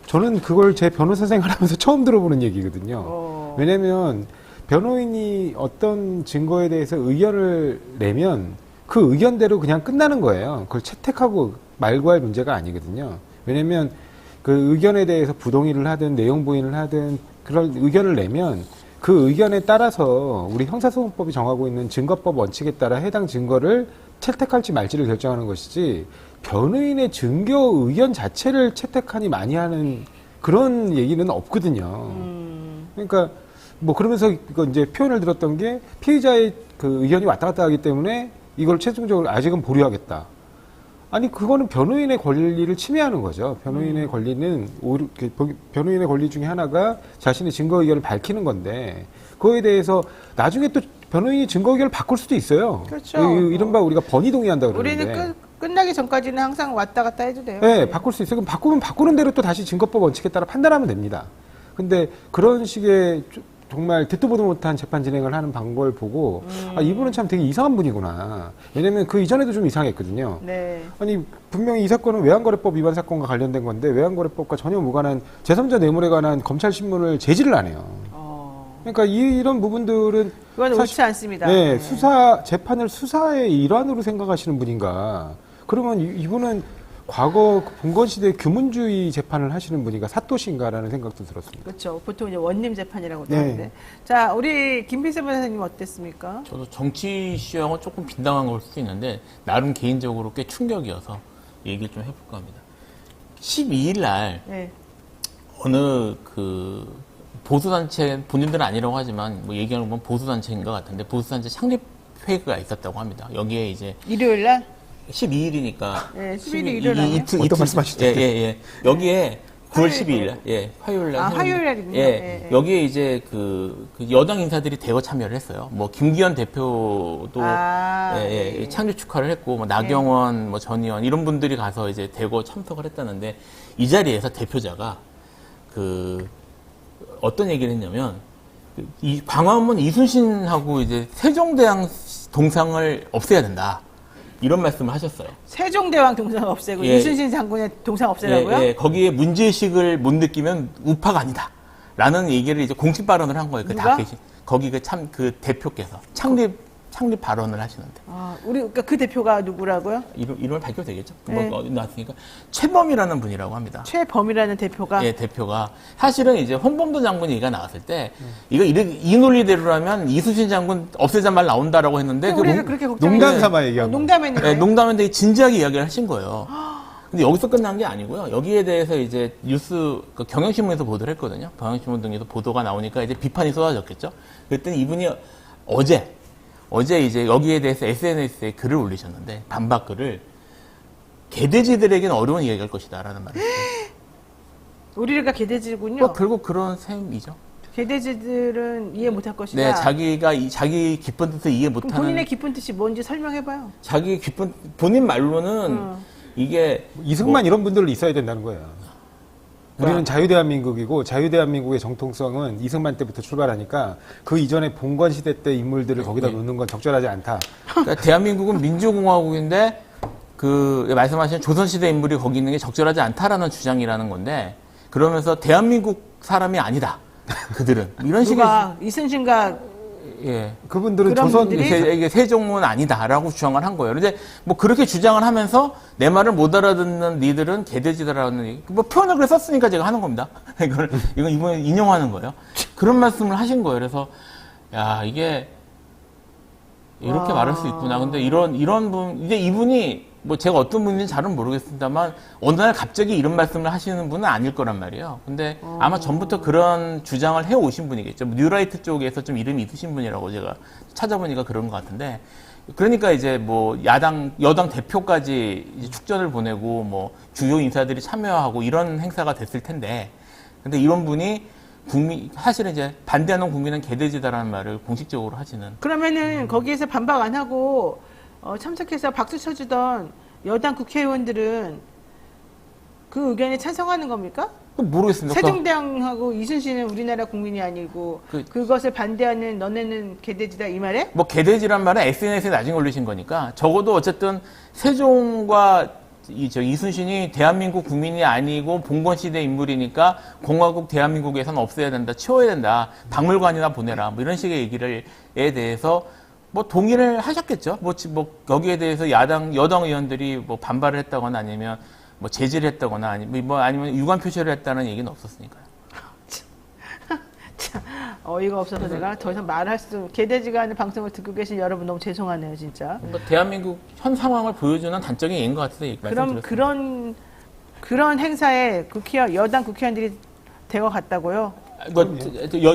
Speaker 5: 저는 그걸 제 변호사 생활하면서 처음 들어보는 얘기거든요. 왜냐면 변호인이 어떤 증거에 대해서 의견을 내면 그 의견대로 그냥 끝나는 거예요. 그걸 채택하고 말고할 문제가 아니거든요. 왜냐면 그 의견에 대해서 부동의를 하든 내용 부인을 하든 그런 의견을 내면 그 의견에 따라서 우리 형사소송법이 정하고 있는 증거법 원칙에 따라 해당 증거를 채택할지 말지를 결정하는 것이지 변호인의 증거 의견 자체를 채택하니 많이 하는 그런 얘기는 없거든요. 그러니까 뭐 그러면서 이거 이제 표현을 들었던 게 피의자의 그 의견이 왔다 갔다 하기 때문에 이걸 최종적으로 아직은 보류하겠다. 아니 그거는 변호인의 권리를 침해하는 거죠. 변호인의 권리는 변호인의 권리 중에 하나가 자신의 증거 의견을 밝히는 건데 그거에 대해서 나중에 또 변호인이 증거 의견을 바꿀 수도 있어요.
Speaker 1: 그렇죠.
Speaker 5: 이른바 우리가 번이 동의한다고 그러는데.
Speaker 1: 우리는 끝나기 전까지는 항상 왔다 갔다 해도 돼요.
Speaker 5: 네, 바꿀 수 있어요. 그럼 바꾸면 바꾸는 대로 또 다시 증거법 원칙에 따라 판단하면 됩니다. 근데 그런 식의 정말 듣도 보도 못한 재판 진행을 하는 방법을 보고 이분은 참 되게 이상한 분이구나. 왜냐면 그 이전에도 좀 이상했거든요.
Speaker 1: 네.
Speaker 5: 아니 분명히 이 사건은 외환거래법 위반 사건과 관련된 건데 외환거래법과 전혀 무관한 제3자 뇌물에 관한 검찰 신문을 제지를 안 해요. 그러니까 이런 부분들은
Speaker 1: 그건 옳지 않습니다.
Speaker 5: 네, 재판을 수사의 일환으로 생각하시는 분인가. 그러면 이분은 과거 봉건시대 규문주의 재판을 하시는 분인가 사또신가라는 생각도 들었습니다.
Speaker 1: 그렇죠. 보통 이제 원님 재판이라고
Speaker 5: 네.
Speaker 1: 하는데. 자, 우리 김필성 변호사님 어땠습니까?
Speaker 6: 저도 정치 이슈하고 조금 빗당한 걸 수도 있는데 나름 개인적으로 꽤 충격이어서 얘기를 좀 해볼까 합니다. 12일 날
Speaker 1: 네.
Speaker 6: 어느 그 보수단체 본인들은 아니라고 하지만 뭐 얘기하는 건 보수단체인 것 같은데 보수단체 창립회가 있었다고 합니다. 여기에 이제
Speaker 1: 일요일 날?
Speaker 6: 12일이니까
Speaker 1: 네, 11일 일요일 아니에요?
Speaker 5: 어떤 말씀하시죠?
Speaker 6: 예. 여기에 9월
Speaker 1: 화요일.
Speaker 6: 12일 날, 예, 화요일 날.
Speaker 1: 아,
Speaker 6: 했는데,
Speaker 1: 화요일 날이군요.
Speaker 6: 예,
Speaker 1: 예.
Speaker 6: 여기에 이제 그 여당 인사들이 대거 참여를 했어요. 뭐 김기현 대표도 예, 창립 축하를 했고, 뭐 나경원, 뭐 전의원 이런 분들이 가서 이제 대거 참석을 했다는데 이 자리에서 대표자가 그 어떤 얘기를 했냐면 이 광화문 이순신하고 이제 세종대왕 동상을 없애야 된다. 이런 말씀을 하셨어요.
Speaker 1: 세종대왕 동상 없애고
Speaker 6: 예.
Speaker 1: 이순신 장군의 동상 없애라고요?
Speaker 6: 예, 거기에 문제의식을 못 느끼면 우파가 아니다. 라는 얘기를 이제 공식 발언을 한 거예요.
Speaker 1: 누가?
Speaker 6: 거기 그 대표께서 창립 발언을 하시는데.
Speaker 1: 아, 그러니까 그 대표가 누구라고요?
Speaker 6: 이름을 밝혀도 되겠죠?
Speaker 1: 네.
Speaker 6: 뭐 어디 나왔으니까. 최범이라는 분이라고 합니다.
Speaker 1: 최범이라는 대표가
Speaker 6: 예, 대표가. 사실은 이제 홍범도 장군 얘기가 나왔을 때, 이 논리대로라면 이순신 장군 없애자 말 나온다라고 했는데,
Speaker 1: 우리는 그렇게
Speaker 5: 농담 삼아 얘기한 거.
Speaker 1: 농담했는데
Speaker 6: 예, 농담인데 되게 진지하게 이야기를 하신 거예요. 근데 여기서 끝난 게 아니고요. 여기에 대해서 이제 뉴스, 그 경향신문에서 보도를 했거든요. 경향신문 등에서 보도가 나오니까 이제 비판이 쏟아졌겠죠. 그랬더니 이분이 어제 이제 여기에 대해서 SNS에 글을 올리셨는데, 반박 글을, 개돼지들에게는 어려운 이야기할 것이다. 라는 말을 했어요.
Speaker 1: 우리가 개돼지군요.
Speaker 6: 뭐 결국 그런 셈이죠.
Speaker 1: 개돼지들은 이해 못할 것이다.
Speaker 6: 네, 자기 기쁜 뜻을 이해
Speaker 1: 그럼
Speaker 6: 못하는.
Speaker 1: 본인의 깊은 뜻이 뭔지 설명해봐요.
Speaker 6: 본인 말로는 이게.
Speaker 5: 이승만 이런 분들 있어야 된다는 거예요. 우리는 자유대한민국이고 자유대한민국의 정통성은 이승만 때부터 출발하니까 그 이전에 봉건 시대 때 인물들을 거기다 놓는 건 적절하지 않다.
Speaker 6: 그러니까 대한민국은 민주공화국인데 그 말씀하신 조선시대 인물이 거기 있는 게 적절하지 않다라는 주장이라는 건데 그러면서 대한민국 사람이 아니다. 그들은 이런 식의
Speaker 1: 누가 이순신과
Speaker 6: 예.
Speaker 5: 그분들은
Speaker 1: 그런
Speaker 5: 조선
Speaker 1: 분들이?
Speaker 6: 이게 세종은 아니다라고 주장을 한 거예요. 그런데 뭐 그렇게 주장을 하면서 내 말을 못 알아듣는 니들은 개돼지다라는 얘기. 뭐 표현을 그래 썼으니까 제가 하는 겁니다. 이건 이번에 인용하는 거예요. 그런 말씀을 하신 거예요. 그래서 야 이게 이렇게 말할 수 있구나. 근데 이런 분 이제 이분이 뭐 제가 어떤 분인지 잘은 모르겠습니다만 어느 날 갑자기 이런 말씀을 하시는 분은 아닐 거란 말이에요. 근데 아마 전부터 그런 주장을 해오신 분이겠죠. 뉴라이트 쪽에서 좀 이름이 있으신 분이라고 제가 찾아보니까 그런 것 같은데 그러니까 이제 뭐 여당 대표까지 이제 축전을 보내고 뭐 주요 인사들이 참여하고 이런 행사가 됐을 텐데 근데 이런 분이 사실은 이제 반대하는 국민은 개돼지다라는 말을 공식적으로 하시는.
Speaker 1: 그러면은 거기에서 반박 안 하고 참석해서 박수 쳐주던 여당 국회의원들은 그 의견에 찬성하는 겁니까?
Speaker 6: 모르겠습니다.
Speaker 1: 세종대왕하고 이순신은 우리나라 국민이 아니고 그것을 반대하는 너네는 개돼지다 이 말에?
Speaker 6: 뭐 개돼지란 말은 SNS에 나중에 올리신 거니까 적어도 어쨌든 세종과 이순신이 대한민국 국민이 아니고 봉건시대 인물이니까 공화국 대한민국에서는 없애야 된다, 치워야 된다, 박물관이나 보내라, 뭐 이런 식의 얘기에 대해서 뭐 동의를 하셨겠죠. 뭐 여기에 대해서 여당 의원들이 뭐 반발을 했다거나 아니면 뭐 제지를 했다거나 아니면 유감 표시를 했다는 얘기는 없었으니까요.
Speaker 1: 참 어이가 없어서 내가 더 이상 말할 수 개돼지가 하는 방송을 듣고 계신 여러분 너무 죄송하네요 진짜.
Speaker 6: 뭐 대한민국 현 상황을 보여주는 단적인 예인 것 같아서
Speaker 1: 그럼 그런 행사에 여당 국회의원들이 대거 갔다고요?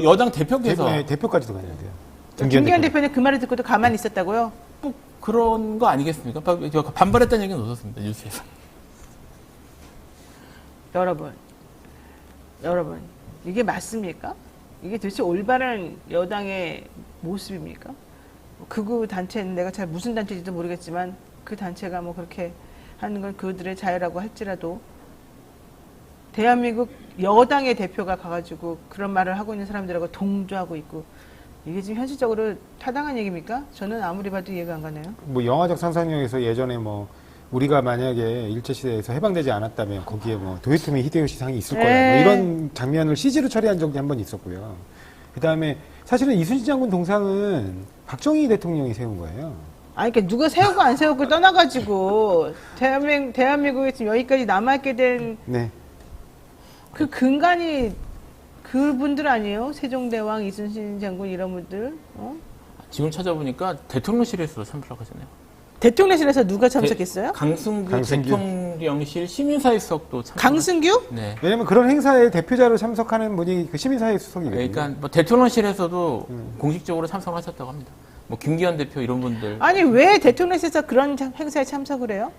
Speaker 6: 여당 대표께서
Speaker 5: 대표까지도 가야 돼요.
Speaker 1: 김기현 대표는 그 말을 듣고도 가만히 있었다고요?
Speaker 6: 뭐 그런 거 아니겠습니까? 반발했다는 얘기는 없었습니다 뉴스에서.
Speaker 1: 여러분 이게 맞습니까? 이게 도대체 올바른 여당의 모습입니까? 극우 단체는 내가 잘 무슨 단체인지도 모르겠지만 그 단체가 뭐 그렇게 하는 건 그들의 자유라고 할지라도 대한민국 여당의 대표가 가가지고 그런 말을 하고 있는 사람들하고 동조하고 있고 이게 지금 현실적으로 타당한 얘기입니까? 저는 아무리 봐도 이해가 안 가네요.
Speaker 5: 뭐 영화적 상상력에서 예전에 뭐 우리가 만약에 일제시대에서 해방되지 않았다면 거기에 뭐 도요토미 히데요시 상이 있을 거야. 뭐 이런 장면을 CG로 처리한 적이 한 번 있었고요. 그 다음에 사실은 이순신 장군 동상은 박정희 대통령이 세운 거예요.
Speaker 1: 아니, 그러니까 누가 세우고 안 세우고 떠나가지고 대한민국에 지금 여기까지 남아있게 된 그 근간이 그분들 아니에요? 세종대왕, 이순신 장군 이런 분들?
Speaker 6: 지금 찾아보니까 대통령실에서 참석하셨네요.
Speaker 1: 대통령실에서 누가 참석했어요?
Speaker 5: 강승규.
Speaker 6: 대통령실 시민사회 수석도 참석.
Speaker 1: 강승규?
Speaker 6: 네.
Speaker 5: 왜냐면 그런 행사에 대표자로 참석하는 분이 그 시민사회 수석이거든요.
Speaker 6: 그러니까 뭐 대통령실에서도 공식적으로 참석하셨다고 합니다. 뭐 김기현 대표 이런 분들.
Speaker 1: 아니 왜 대통령실에서 그런 행사에 참석을 해요?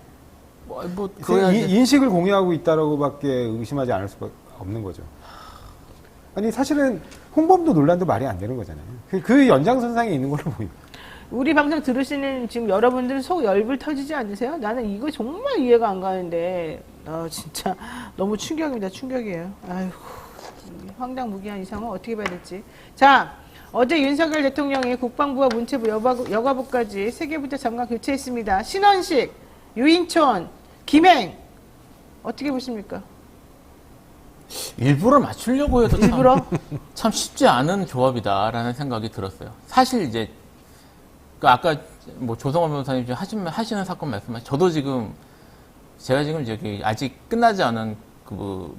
Speaker 6: 그거야 이제
Speaker 5: 인식을 공유하고 있다라고밖에 의심하지 않을 수밖에 없는 거죠. 아니 사실은 홍범도 논란도 말이 안 되는 거잖아요. 그 연장선상에 있는 걸로 보입니다.
Speaker 1: 우리 방송 들으시는 지금 여러분들은 속 열불 터지지 않으세요? 나는 이거 정말 이해가 안 가는데 진짜 너무 충격입니다. 충격이에요. 아이고 황당무계한 이 상황 어떻게 봐야 될지. 자 어제 윤석열 대통령이 국방부와 문체부, 여가부까지 3개부터 장관 교체했습니다. 신원식, 유인촌, 김행 어떻게 보십니까?
Speaker 6: 일부러 맞추려고 해도
Speaker 1: 일부러?
Speaker 6: 참 쉽지 않은 조합이다라는 생각이 들었어요. 사실 이제 아까 뭐 조성원 변호사님 지금 하시는 사건 말씀하신 저도 제가 지금 저기 아직 끝나지 않은 그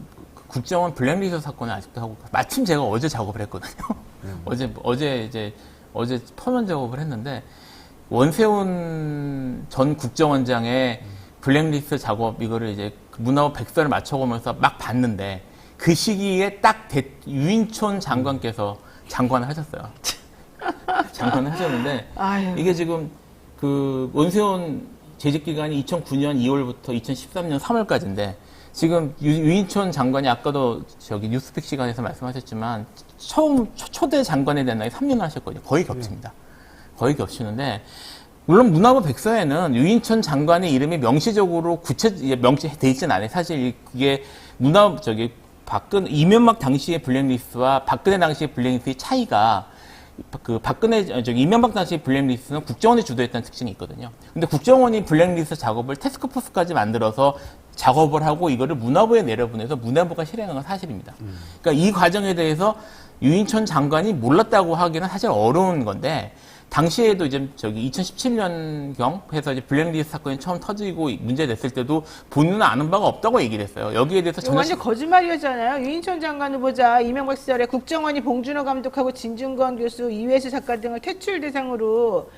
Speaker 6: 국정원 블랙리스트 사건을 아직도 하고 마침 제가 어제 작업을 했거든요. 어제 서면 작업을 했는데 원세훈 전 국정원장의 블랙리스트 작업 이거를 이제 문화부 백서를 맞춰보면서 막 봤는데 그 시기에 딱 유인촌 장관께서 장관을 하셨어요. 장관을 하셨는데
Speaker 1: 아유.
Speaker 6: 이게 지금 그 원세훈 재직 기간이 2009년 2월부터 2013년 3월까지인데 지금 유인촌 장관이 아까도 저기 뉴스픽 시간에서 말씀하셨지만 초대 장관에 대한 나이 3년을 하셨거든요. 거의 겹칩니다. 거의 겹치는데 물론 문화부 백서에는 유인촌 장관의 이름이 명시적으로 명시돼 있지는 않아요. 사실 그게 이명박 당시의 블랙리스트와 박근혜 당시의 블랙리스트의 차이가 이명박 당시 블랙리스트는 국정원이 주도했다는 특징이 있거든요. 근데 국정원이 블랙리스트 작업을 태스크포스까지 만들어서 작업을 하고 이거를 문화부에 내려보내서 문화부가 실행한 건 사실입니다. 그러니까 이 과정에 대해서 유인촌 장관이 몰랐다고 하기는 사실 어려운 건데 당시에도 이제 2017년경 해서 이제 블랙리스트 사건이 처음 터지고 문제됐을 때도 본인은 아는 바가 없다고 얘기를 했어요. 여기에 대해서
Speaker 1: 이거 완전 거짓말이었잖아요. 유인촌 장관 후보자 이명박 시절에 국정원이 봉준호 감독하고 진중권 교수, 이회수 작가 등을 퇴출 대상으로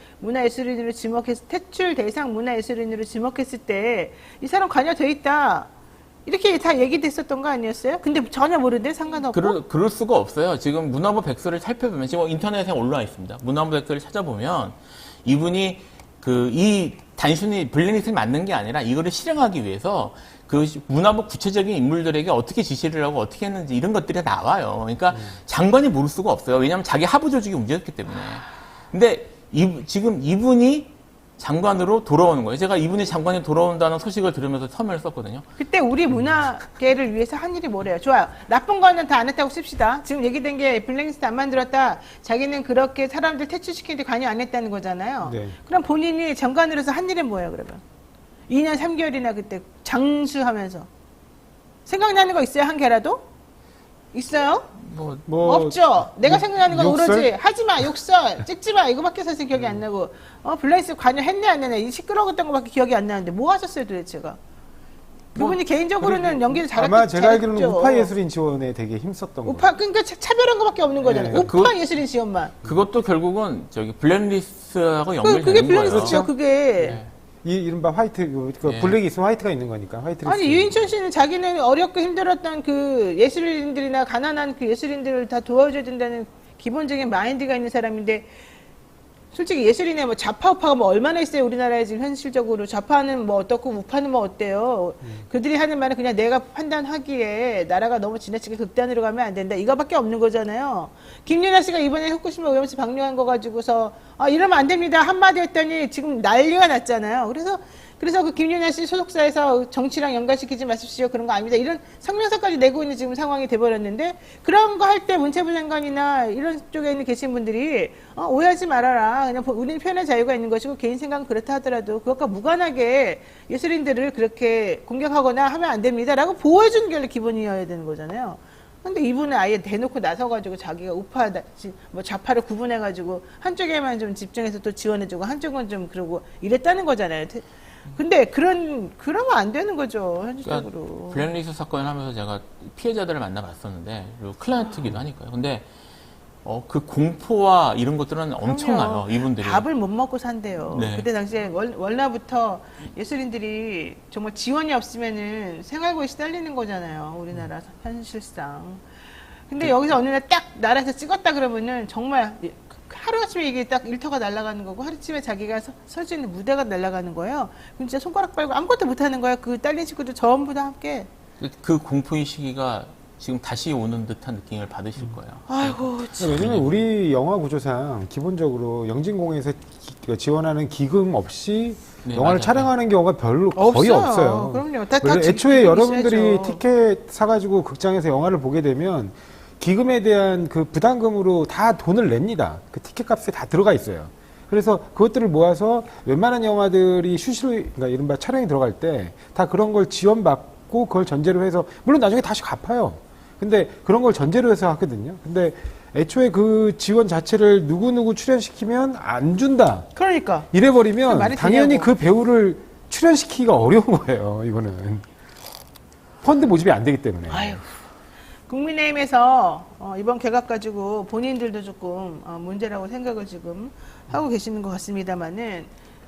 Speaker 1: 퇴출 대상 문화예술인으로 지목했을 때 이 사람 관여돼 있다. 이렇게 다 얘기됐었던 거 아니었어요? 근데 전혀 모르는데 상관없고?
Speaker 6: 그럴 수가 없어요. 지금 문화부 백서를 살펴보면 지금 인터넷에 올라와 있습니다. 문화부 백서를 찾아보면 이분이 단순히 블랙리스트를 만든 게 아니라 이거를 실행하기 위해서 그 문화부 구체적인 인물들에게 어떻게 지시를 하고 어떻게 했는지 이런 것들이 나와요. 그러니까 장관이 모를 수가 없어요. 왜냐하면 자기 하부 조직이 문제였기 때문에. 근데 지금 이분이 장관으로 돌아오는 거예요. 제가 이분이 장관이 돌아온다는 소식을 들으면서 서면을 썼거든요.
Speaker 1: 그때 우리 문화계를 위해서 한 일이 뭐래요? 좋아요. 나쁜 거는 다 안 했다고 씁시다. 지금 얘기된 게 블랙리스트 안 만들었다. 자기는 그렇게 사람들 퇴출시키는데 관여 안 했다는 거잖아요.
Speaker 5: 네.
Speaker 1: 그럼 본인이 장관으로서 한 일은 뭐예요, 그러면? 2년 3개월이나 그때 장수하면서. 생각나는 거 있어요, 한 개라도? 있어요? 없죠. 내가 생각나는 건
Speaker 5: 욕설?
Speaker 1: 오로지 하지마, 욕설, 찍지마 이거밖에 사실 기억이 안 나고 블랙리스트 관여했네 안 했네 이 시끄러웠던 거밖에 기억이 안 나는데 뭐 하셨어요 도대체가? 그분이 개인적으로는 연기를 잘했죠.
Speaker 5: 아마 제가 알기로는 우파 예술인 지원에 되게 힘썼던 거.
Speaker 1: 그러니까 차별한 거밖에 없는 거잖아요.
Speaker 5: 네.
Speaker 1: 우파 예술인 지원만.
Speaker 6: 그것도 결국은 그러니까 연결되는 거예요.
Speaker 1: 그게 블랙리스트죠. 그게.
Speaker 6: 네.
Speaker 5: 이른바 화이트,
Speaker 6: 네.
Speaker 5: 블랙이 있으면 화이트가 있는 거니까. 화이트
Speaker 1: 아니 유인천 씨는 자기는 어렵고 힘들었던 그 예술인들이나 가난한 그 예술인들을 다 도와줘야 된다는 기본적인 마인드가 있는 사람인데 솔직히 예술인의 뭐 좌파 우파가 뭐 얼마나 있어요 우리나라에 지금 현실적으로. 좌파는 뭐 어떻고 우파는 뭐 어때요. 그들이 하는 말은 그냥 내가 판단하기에 나라가 너무 지나치게 극단으로 가면 안 된다 이거밖에 없는 거잖아요. 김연아 씨가 이번에 후쿠시마 오염수 방류한 거 가지고서 이러면 안 됩니다 한마디 했더니 지금 난리가 났잖아요. 그래서 그 김연아 씨 소속사에서 정치랑 연관시키지 마십시오. 그런 거 아닙니다. 이런 성명서까지 내고 있는 지금 상황이 돼버렸는데 그런 거 할 때 문체부 장관이나 이런 쪽에 있는 계신 분들이 오해하지 말아라. 그냥 우리는 표현의 자유가 있는 것이고 개인 생각은 그렇다 하더라도 그것과 무관하게 예술인들을 그렇게 공격하거나 하면 안 됩니다. 라고 보호해주는 게 원래 기본이어야 되는 거잖아요. 근데 이분은 아예 대놓고 나서가지고 자기가 우파다, 뭐 좌파를 구분해가지고 한쪽에만 좀 집중해서 또 지원해주고 한쪽은 좀 그러고 이랬다는 거잖아요. 근데 그러면 안 되는 거죠 현실적으로.
Speaker 6: 그러니까 블랙리스트 사건을 하면서 제가 피해자들을 만나봤었는데 그리고 클라이언트기도 하니까요. 근데 그 공포와 이런 것들은 엄청나요.
Speaker 1: 그럼요.
Speaker 6: 이분들이.
Speaker 1: 밥을 못 먹고 산대요.
Speaker 6: 네.
Speaker 1: 그때 당시에 월나부터 예술인들이 정말 지원이 없으면은 생활고에 시달리는 거잖아요. 우리나라 현실상. 근데 여기서 어느 날 딱 나라에서 찍었다 그러면은 정말 하루아침에 이게 딱 일터가 날아가는 거고 하루아침에 자기가 설 수 있는 무대가 날아가는 거예요. 그럼 진짜 손가락 빨고 아무것도 못하는 거예요. 그 딸린 친구들 전부 다 함께.
Speaker 6: 그 공포의 시기가 지금 다시 오는 듯한 느낌을 받으실 거예요.
Speaker 1: 아이고 참.
Speaker 5: 왜냐면 우리 영화 구조상 기본적으로 영진공에서 지원하는 기금 없이
Speaker 6: 네,
Speaker 5: 영화를
Speaker 6: 맞아요.
Speaker 5: 촬영하는 경우가 별로 거의 없어요.
Speaker 1: 그럼요.
Speaker 5: 원래 애초에 여러분들이
Speaker 1: 있어야죠.
Speaker 5: 티켓 사가지고 극장에서 영화를 보게 되면 기금에 대한 그 부담금으로 다 돈을 냅니다. 그 티켓 값에 다 들어가 있어요. 그래서 그것들을 모아서 웬만한 영화들이 그러니까 이른바 촬영이 들어갈 때 다 그런 걸 지원받고 그걸 전제로 해서 물론 나중에 다시 갚아요. 근데 그런 걸 전제로 해서 하거든요. 근데 애초에 그 지원 자체를 누구누구 출연시키면 안 준다.
Speaker 1: 그러니까.
Speaker 5: 이래버리면
Speaker 1: 말이
Speaker 5: 당연히
Speaker 1: 되냐고.
Speaker 5: 그 배우를 출연시키기가 어려운 거예요. 이거는. 펀드 모집이 안 되기 때문에.
Speaker 1: 아유. 국민의힘에서 이번 개각 가지고 본인들도 조금 문제라고 생각을 지금 하고 계시는 것 같습니다만은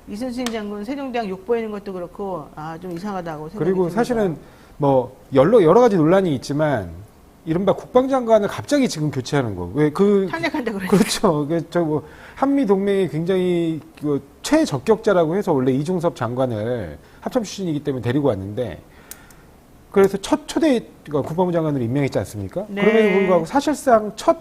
Speaker 1: 이순신 장군 세종대왕 욕 보이는 것도 그렇고 좀 이상하다고 생각이
Speaker 5: 그리고
Speaker 1: 듭니다.
Speaker 5: 사실은 뭐 여러 가지 논란이 있지만 이른바 국방장관을 갑자기 지금 교체하는 거. 왜
Speaker 1: 탄핵한다 그러죠.
Speaker 5: 그렇죠. 뭐 한미 동맹이 굉장히 그 최적격자라고 해서 원래 이중섭 장관을 합참 출신이기 때문에 데리고 왔는데 그래서 첫 초대 국방부 장관으로 임명했지 않습니까?
Speaker 1: 네.
Speaker 5: 그럼에도 불구하고 사실상 첫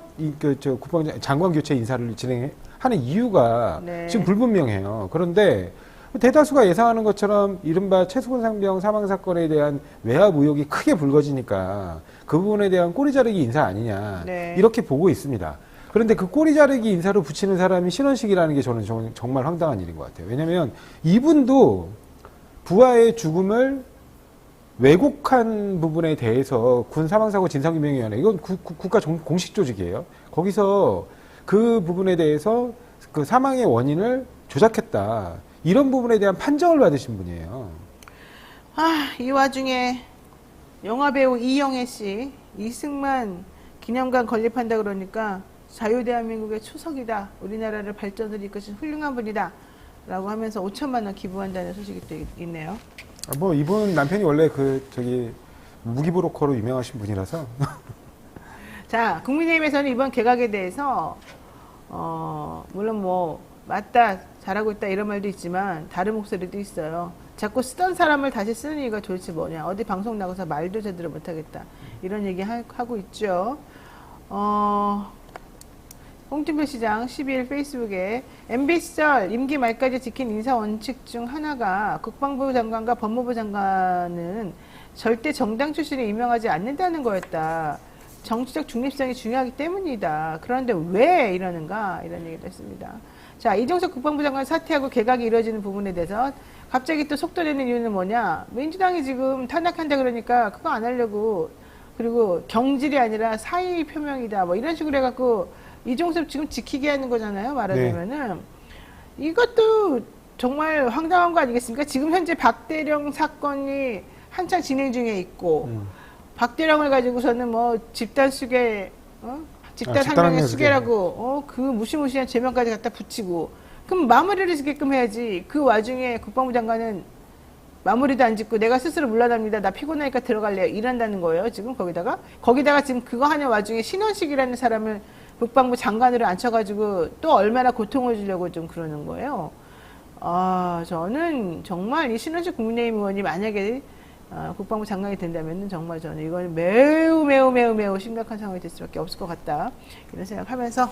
Speaker 5: 장관 교체 인사를 진행하는 이유가
Speaker 1: 네.
Speaker 5: 지금 불분명해요. 그런데 대다수가 예상하는 것처럼 이른바 최수근 상병 사망 사건에 대한 외압 의혹이 크게 불거지니까 그 부분에 대한 꼬리 자르기 인사 아니냐
Speaker 1: 네.
Speaker 5: 이렇게 보고 있습니다. 그런데 그 꼬리 자르기 인사로 붙이는 사람이 신원식이라는 게 저는 정말 황당한 일인 것 같아요. 왜냐하면 이분도 부하의 죽음을 왜곡한 부분에 대해서 군 사망사고 진상규명위원회 이건 국가 공식 조직이에요. 거기서 그 부분에 대해서 그 사망의 원인을 조작했다. 이런 부분에 대한 판정을 받으신 분이에요.
Speaker 1: 이 와중에 영화배우 이영애 씨 이승만 기념관 건립한다 그러니까 자유대한민국의 초석이다. 우리나라를 발전을 이끄신 훌륭한 분이다. 라고 하면서 5천만 원 기부한다는 소식이 또 있네요.
Speaker 5: 뭐 이분 남편이 원래 무기 브로커로 유명하신 분이라서
Speaker 1: 자, 국민의힘에서는 이번 개각에 대해서 물론 뭐 맞다, 잘하고 있다 이런 말도 있지만 다른 목소리도 있어요. 자꾸 쓰던 사람을 다시 쓰는 이유가 도대체 뭐냐. 어디 방송 나가서 말도 제대로 못하겠다. 이런 얘기 하고 있죠. 홍준표 시장 12일 페이스북에 MB 시절 임기 말까지 지킨 인사 원칙 중 하나가 국방부 장관과 법무부 장관은 절대 정당 출신을 임명하지 않는다는 거였다. 정치적 중립성이 중요하기 때문이다. 그런데 왜 이러는가? 이런 얘기를 했습니다. 자, 이종석 국방부 장관 사퇴하고 개각이 이루어지는 부분에 대해서 갑자기 또 속도 내는 이유는 뭐냐? 민주당이 지금 탄핵한다 그러니까 그거 안 하려고 그리고 경질이 아니라 사의 표명이다. 뭐 이런 식으로 해갖고 이종섭 지금 지키게 하는 거잖아요. 말하자면은. 이것도 정말 황당한 거 아니겠습니까? 지금 현재 박대령 사건이 한창 진행 중에 있고 박대령을 가지고서는 뭐 집단 수계, 집단 항명의 수계라고 그 무시무시한 제명까지 갖다 붙이고 그럼 마무리를 짓게끔 해야지. 그 와중에 국방부 장관은 마무리도 안 짓고 내가 스스로 물러납니다. 나 피곤하니까 들어갈래요. 이런다는 거예요. 지금 거기다가 지금 그거 하는 와중에 신원식이라는 사람을 국방부 장관으로 앉혀가지고 또 얼마나 고통을 주려고 좀 그러는 거예요. 저는 정말 이 신원식 국민의힘 의원이 만약에 국방부 장관이 된다면 정말 저는 이건 매우 심각한 상황이 될 수밖에 없을 것 같다. 이런 생각하면서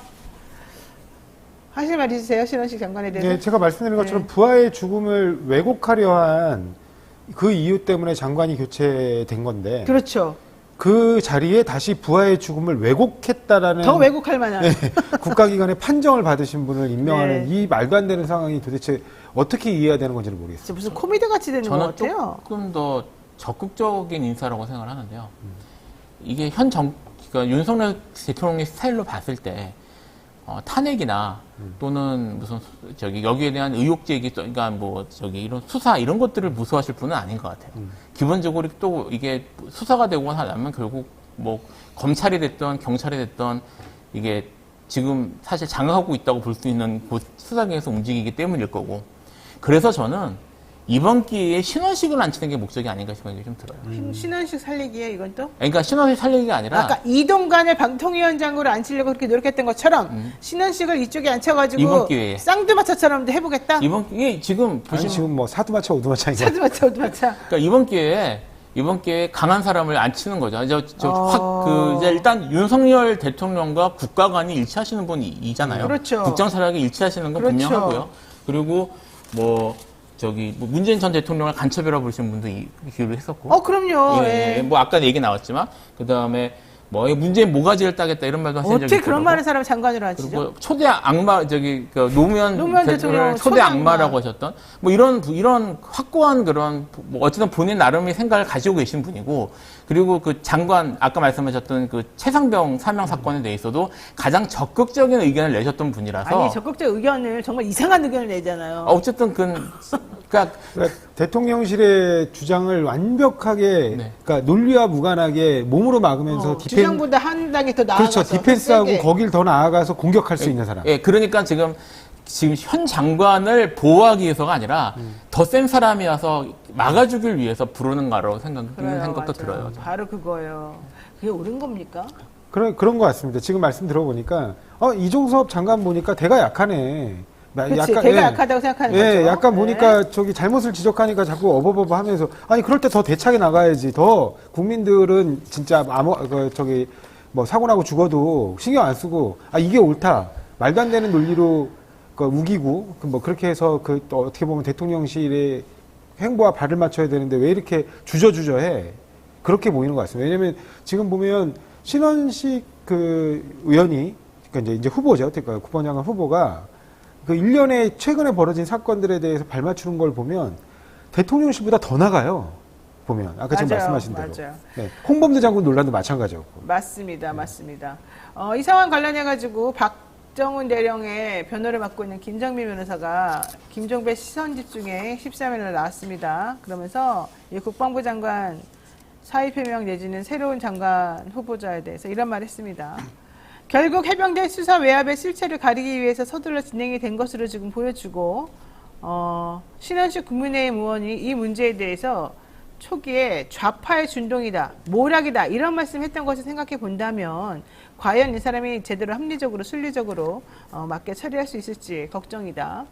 Speaker 1: 하실 말 있으세요? 신원식 장관에 대해서?
Speaker 5: 네, 제가 말씀드린 것처럼 부하의 죽음을 왜곡하려 한 그 이유 때문에 장관이 교체된 건데
Speaker 1: 그렇죠.
Speaker 5: 그 자리에 다시 부하의 죽음을 왜곡했다라는
Speaker 1: 더 왜곡할 만한.
Speaker 5: 네, 국가기관의 판정을 받으신 분을 임명하는
Speaker 1: 네.
Speaker 5: 이 말도 안 되는 상황이 도대체 어떻게 이해해야 되는 건지를 모르겠어요.
Speaker 1: 무슨 코미디 같이 되는 것
Speaker 6: 저는
Speaker 1: 같아요.
Speaker 6: 조금 더 적극적인 인사라고 생각을 하는데요. 이게 그러니까 윤석열 대통령의 스타일로 봤을 때 탄핵이나 또는 무슨 여기에 대한 의혹 제기, 그러니까 이런 수사 이런 것들을 무서워하실 분은 아닌 것 같아요. 기본적으로 또 이게 수사가 되고 나면 결국 뭐 검찰이 됐던 경찰이 됐던 이게 지금 사실 장악하고 있다고 볼 수 있는 곳 수사경에서 움직이기 때문일 거고. 그래서 저는 이번 기회에 신원식을 안 치는 게 목적이 아닌가 생각이 좀 들어요.
Speaker 1: 신원식 살리기에 이건 또?
Speaker 6: 그러니까 신원식 살리기가 아니라
Speaker 1: 아까 이동관을 방통위원장으로 앉히려고 그렇게 노력했던 것처럼 신원식을 이쪽에 앉혀가지고
Speaker 6: 이번 기회에.
Speaker 1: 쌍두마차처럼 해보겠다?
Speaker 6: 이번 기회에 지금
Speaker 5: 아니,
Speaker 6: 보시면
Speaker 5: 지금 뭐 사두마차, 오두마차인가?
Speaker 1: 차두마차, 오두마차.
Speaker 6: 그러니까 이번 기회에 강한 사람을 안 치는 거죠. 이제 일단 윤석열 대통령과 국가관이 일치하시는 분이잖아요.
Speaker 1: 그렇죠.
Speaker 6: 국정사력이 일치하시는 건
Speaker 1: 그렇죠.
Speaker 6: 분명하고요. 그리고 뭐 문재인 전 대통령을 간첩이라고 부르시는 분도 기여를 했었고.
Speaker 1: 그럼요.
Speaker 6: 예,
Speaker 1: 예.
Speaker 6: 뭐 아까 얘기 나왔지만 그 다음에 뭐 문재인 모가지를 따겠다 이런 말도 하신 적이
Speaker 1: 어떻게
Speaker 6: 있더라고.
Speaker 1: 그런 많은 사람을 장관으로 앉히죠?
Speaker 6: 그리고 초대 악마 노무현
Speaker 1: 대통령
Speaker 6: 대통령을 초대 악마라고 하셨던 뭐 이런 확고한 그런 뭐 어쨌든 본인 나름의 생각을 가지고 계신 분이고, 그리고 그 장관 아까 말씀하셨던 그 최상병 사망 사건에 대해서도 가장 적극적인 의견을 내셨던 분이라서.
Speaker 1: 아니, 적극적 의견을 정말 이상한 의견을 내잖아요.
Speaker 6: 어쨌든 그러니까
Speaker 5: 대통령실의 주장을 완벽하게
Speaker 6: 네.
Speaker 5: 그러니까 논리와 무관하게 몸으로 막으면서
Speaker 1: 주장보다 한 단계 더 나아가서
Speaker 5: 그렇죠. 디펜스하고
Speaker 1: 세게.
Speaker 5: 거길 더 나아가서 공격할 수 있는 사람.
Speaker 6: 예, 그러니까 지금 현 장관을 보호하기 위해서가 아니라 더 센 사람이어서 막아주길 위해서 부르는 거라고
Speaker 1: 그래요,
Speaker 6: 생각도
Speaker 1: 맞아요.
Speaker 6: 들어요.
Speaker 1: 바로 그거예요. 그게 옳은 겁니까?
Speaker 5: 그런 것 같습니다. 지금 말씀 들어보니까 이종섭 장관 보니까 대가 약하네.
Speaker 1: 그렇지. 대가 약하다고 생각하는
Speaker 5: 예,
Speaker 1: 거죠.
Speaker 5: 약간
Speaker 1: 네.
Speaker 5: 보니까 저기 잘못을 지적하니까 자꾸 어버버버 하면서 아니 그럴 때 더 대차게 나가야지. 더 국민들은 진짜 뭐 사고 나고 죽어도 신경 안 쓰고 이게 옳다. 말도 안 되는 논리로 우기고 뭐 그렇게 해서 또 어떻게 보면 대통령실의 행보와 발을 맞춰야 되는데 왜 이렇게 주저해? 그렇게 보이는 것 같습니다. 왜냐면 지금 보면 신원식 의원이 그러니까 이제 후보죠. 그러니까 국방장관 후보가 그 1년에 최근에 벌어진 사건들에 대해서 발맞추는 걸 보면 대통령실보다 더 나가요. 보면 아까 지금
Speaker 1: 맞아요,
Speaker 5: 말씀하신 대로.
Speaker 1: 맞아요.
Speaker 5: 네, 홍범도 장군 논란도 마찬가지였고.
Speaker 1: 맞습니다. 맞습니다. 이 상황 관련해가지고 박정훈 대령의 변호를 맡고 있는 김정민 변호사가 김종배 시선 집중에 13일날 나왔습니다. 그러면서 이 국방부 장관 사의 표명 내지는 새로운 장관 후보자에 대해서 이런 말을 했습니다. 결국 해병대 수사 외압의 실체를 가리기 위해서 서둘러 진행이 된 것으로 지금 보여주고, 신원식 국민의힘 의원이 이 문제에 대해서 초기에 좌파의 준동이다, 모략이다 이런 말씀했던 것을 생각해 본다면 과연 이 사람이 제대로 합리적으로 순리적으로 맞게 처리할 수 있을지 걱정이다.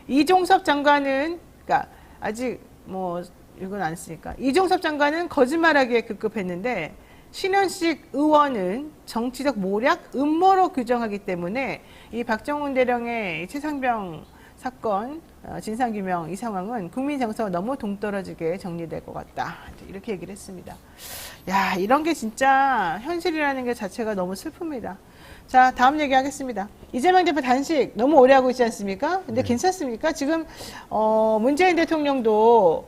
Speaker 1: 이종섭 장관은 그러니까 아직 뭐 이건 안 쓰니까 이종섭 장관은 거짓말하기에 급급했는데 신원식 의원은 정치적 모략, 음모로 규정하기 때문에 이 박정훈 대령의 최상병 사건 진상규명 이 상황은 국민 정서가 너무 동떨어지게 정리될 것 같다. 이렇게 얘기를 했습니다. 야, 이런 게 진짜 현실이라는 게 자체가 너무 슬픕니다. 자, 다음 얘기하겠습니다. 이재명 대표 단식 너무 오래 하고 있지 않습니까? 근데 괜찮습니까? 지금 문재인 대통령도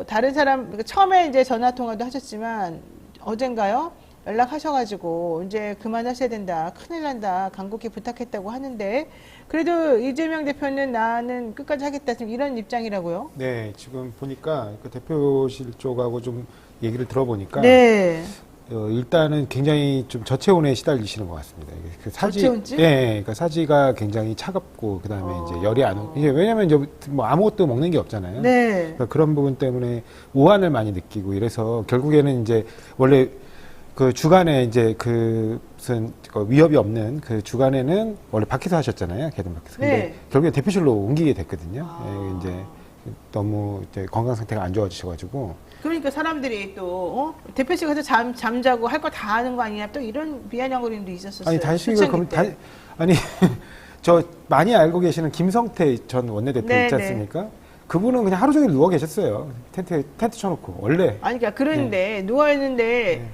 Speaker 1: 다른 사람 그러니까 처음에 이제 전화 통화도 하셨지만 어젠가요? 연락하셔가지고 이제 그만하셔야 된다. 큰일 난다. 간곡히 부탁했다고 하는데 그래도 이재명 대표는 나는 끝까지 하겠다. 지금 이런 입장이라고요?
Speaker 5: 네, 지금 보니까 그 대표실 쪽하고 좀 얘기를 들어보니까
Speaker 1: 네.
Speaker 5: 일단은 굉장히 좀 저체온에 시달리시는 것 같습니다. 그 사지,
Speaker 1: 저체온증?
Speaker 5: 예, 그러니까 사지가 굉장히 차갑고 그다음에 이제 열이 안 오고 이게 왜냐면 이제 뭐 아무것도 먹는 게 없잖아요.
Speaker 1: 네.
Speaker 5: 그러니까 그런 부분 때문에 오한을 많이 느끼고 이래서 결국에는 이제 원래 그 주간에 이제 무슨 위협이 없는 그 주간에는 원래 밖에서 하셨잖아요. 개든 밖에서. 근데
Speaker 1: 네.
Speaker 5: 결국에 대표실로 옮기게 됐거든요. 예, 이제 너무 이제 건강 상태가 안 좋아지셔가지고.
Speaker 1: 그러니까 사람들이 또 대표실 가서 잠자고 할 거 다 하는 거 아니냐 또 이런 비아냥거림도 있었어요.
Speaker 5: 아니 단식을 그럼 아니 저 많이 알고 계시는 김성태 전 원내대표
Speaker 1: 네,
Speaker 5: 있지 않습니까? 그분은 그냥 하루 종일 누워 계셨어요. 텐트 쳐놓고 원래.
Speaker 1: 아니 그러니까 그런데 누워 있는데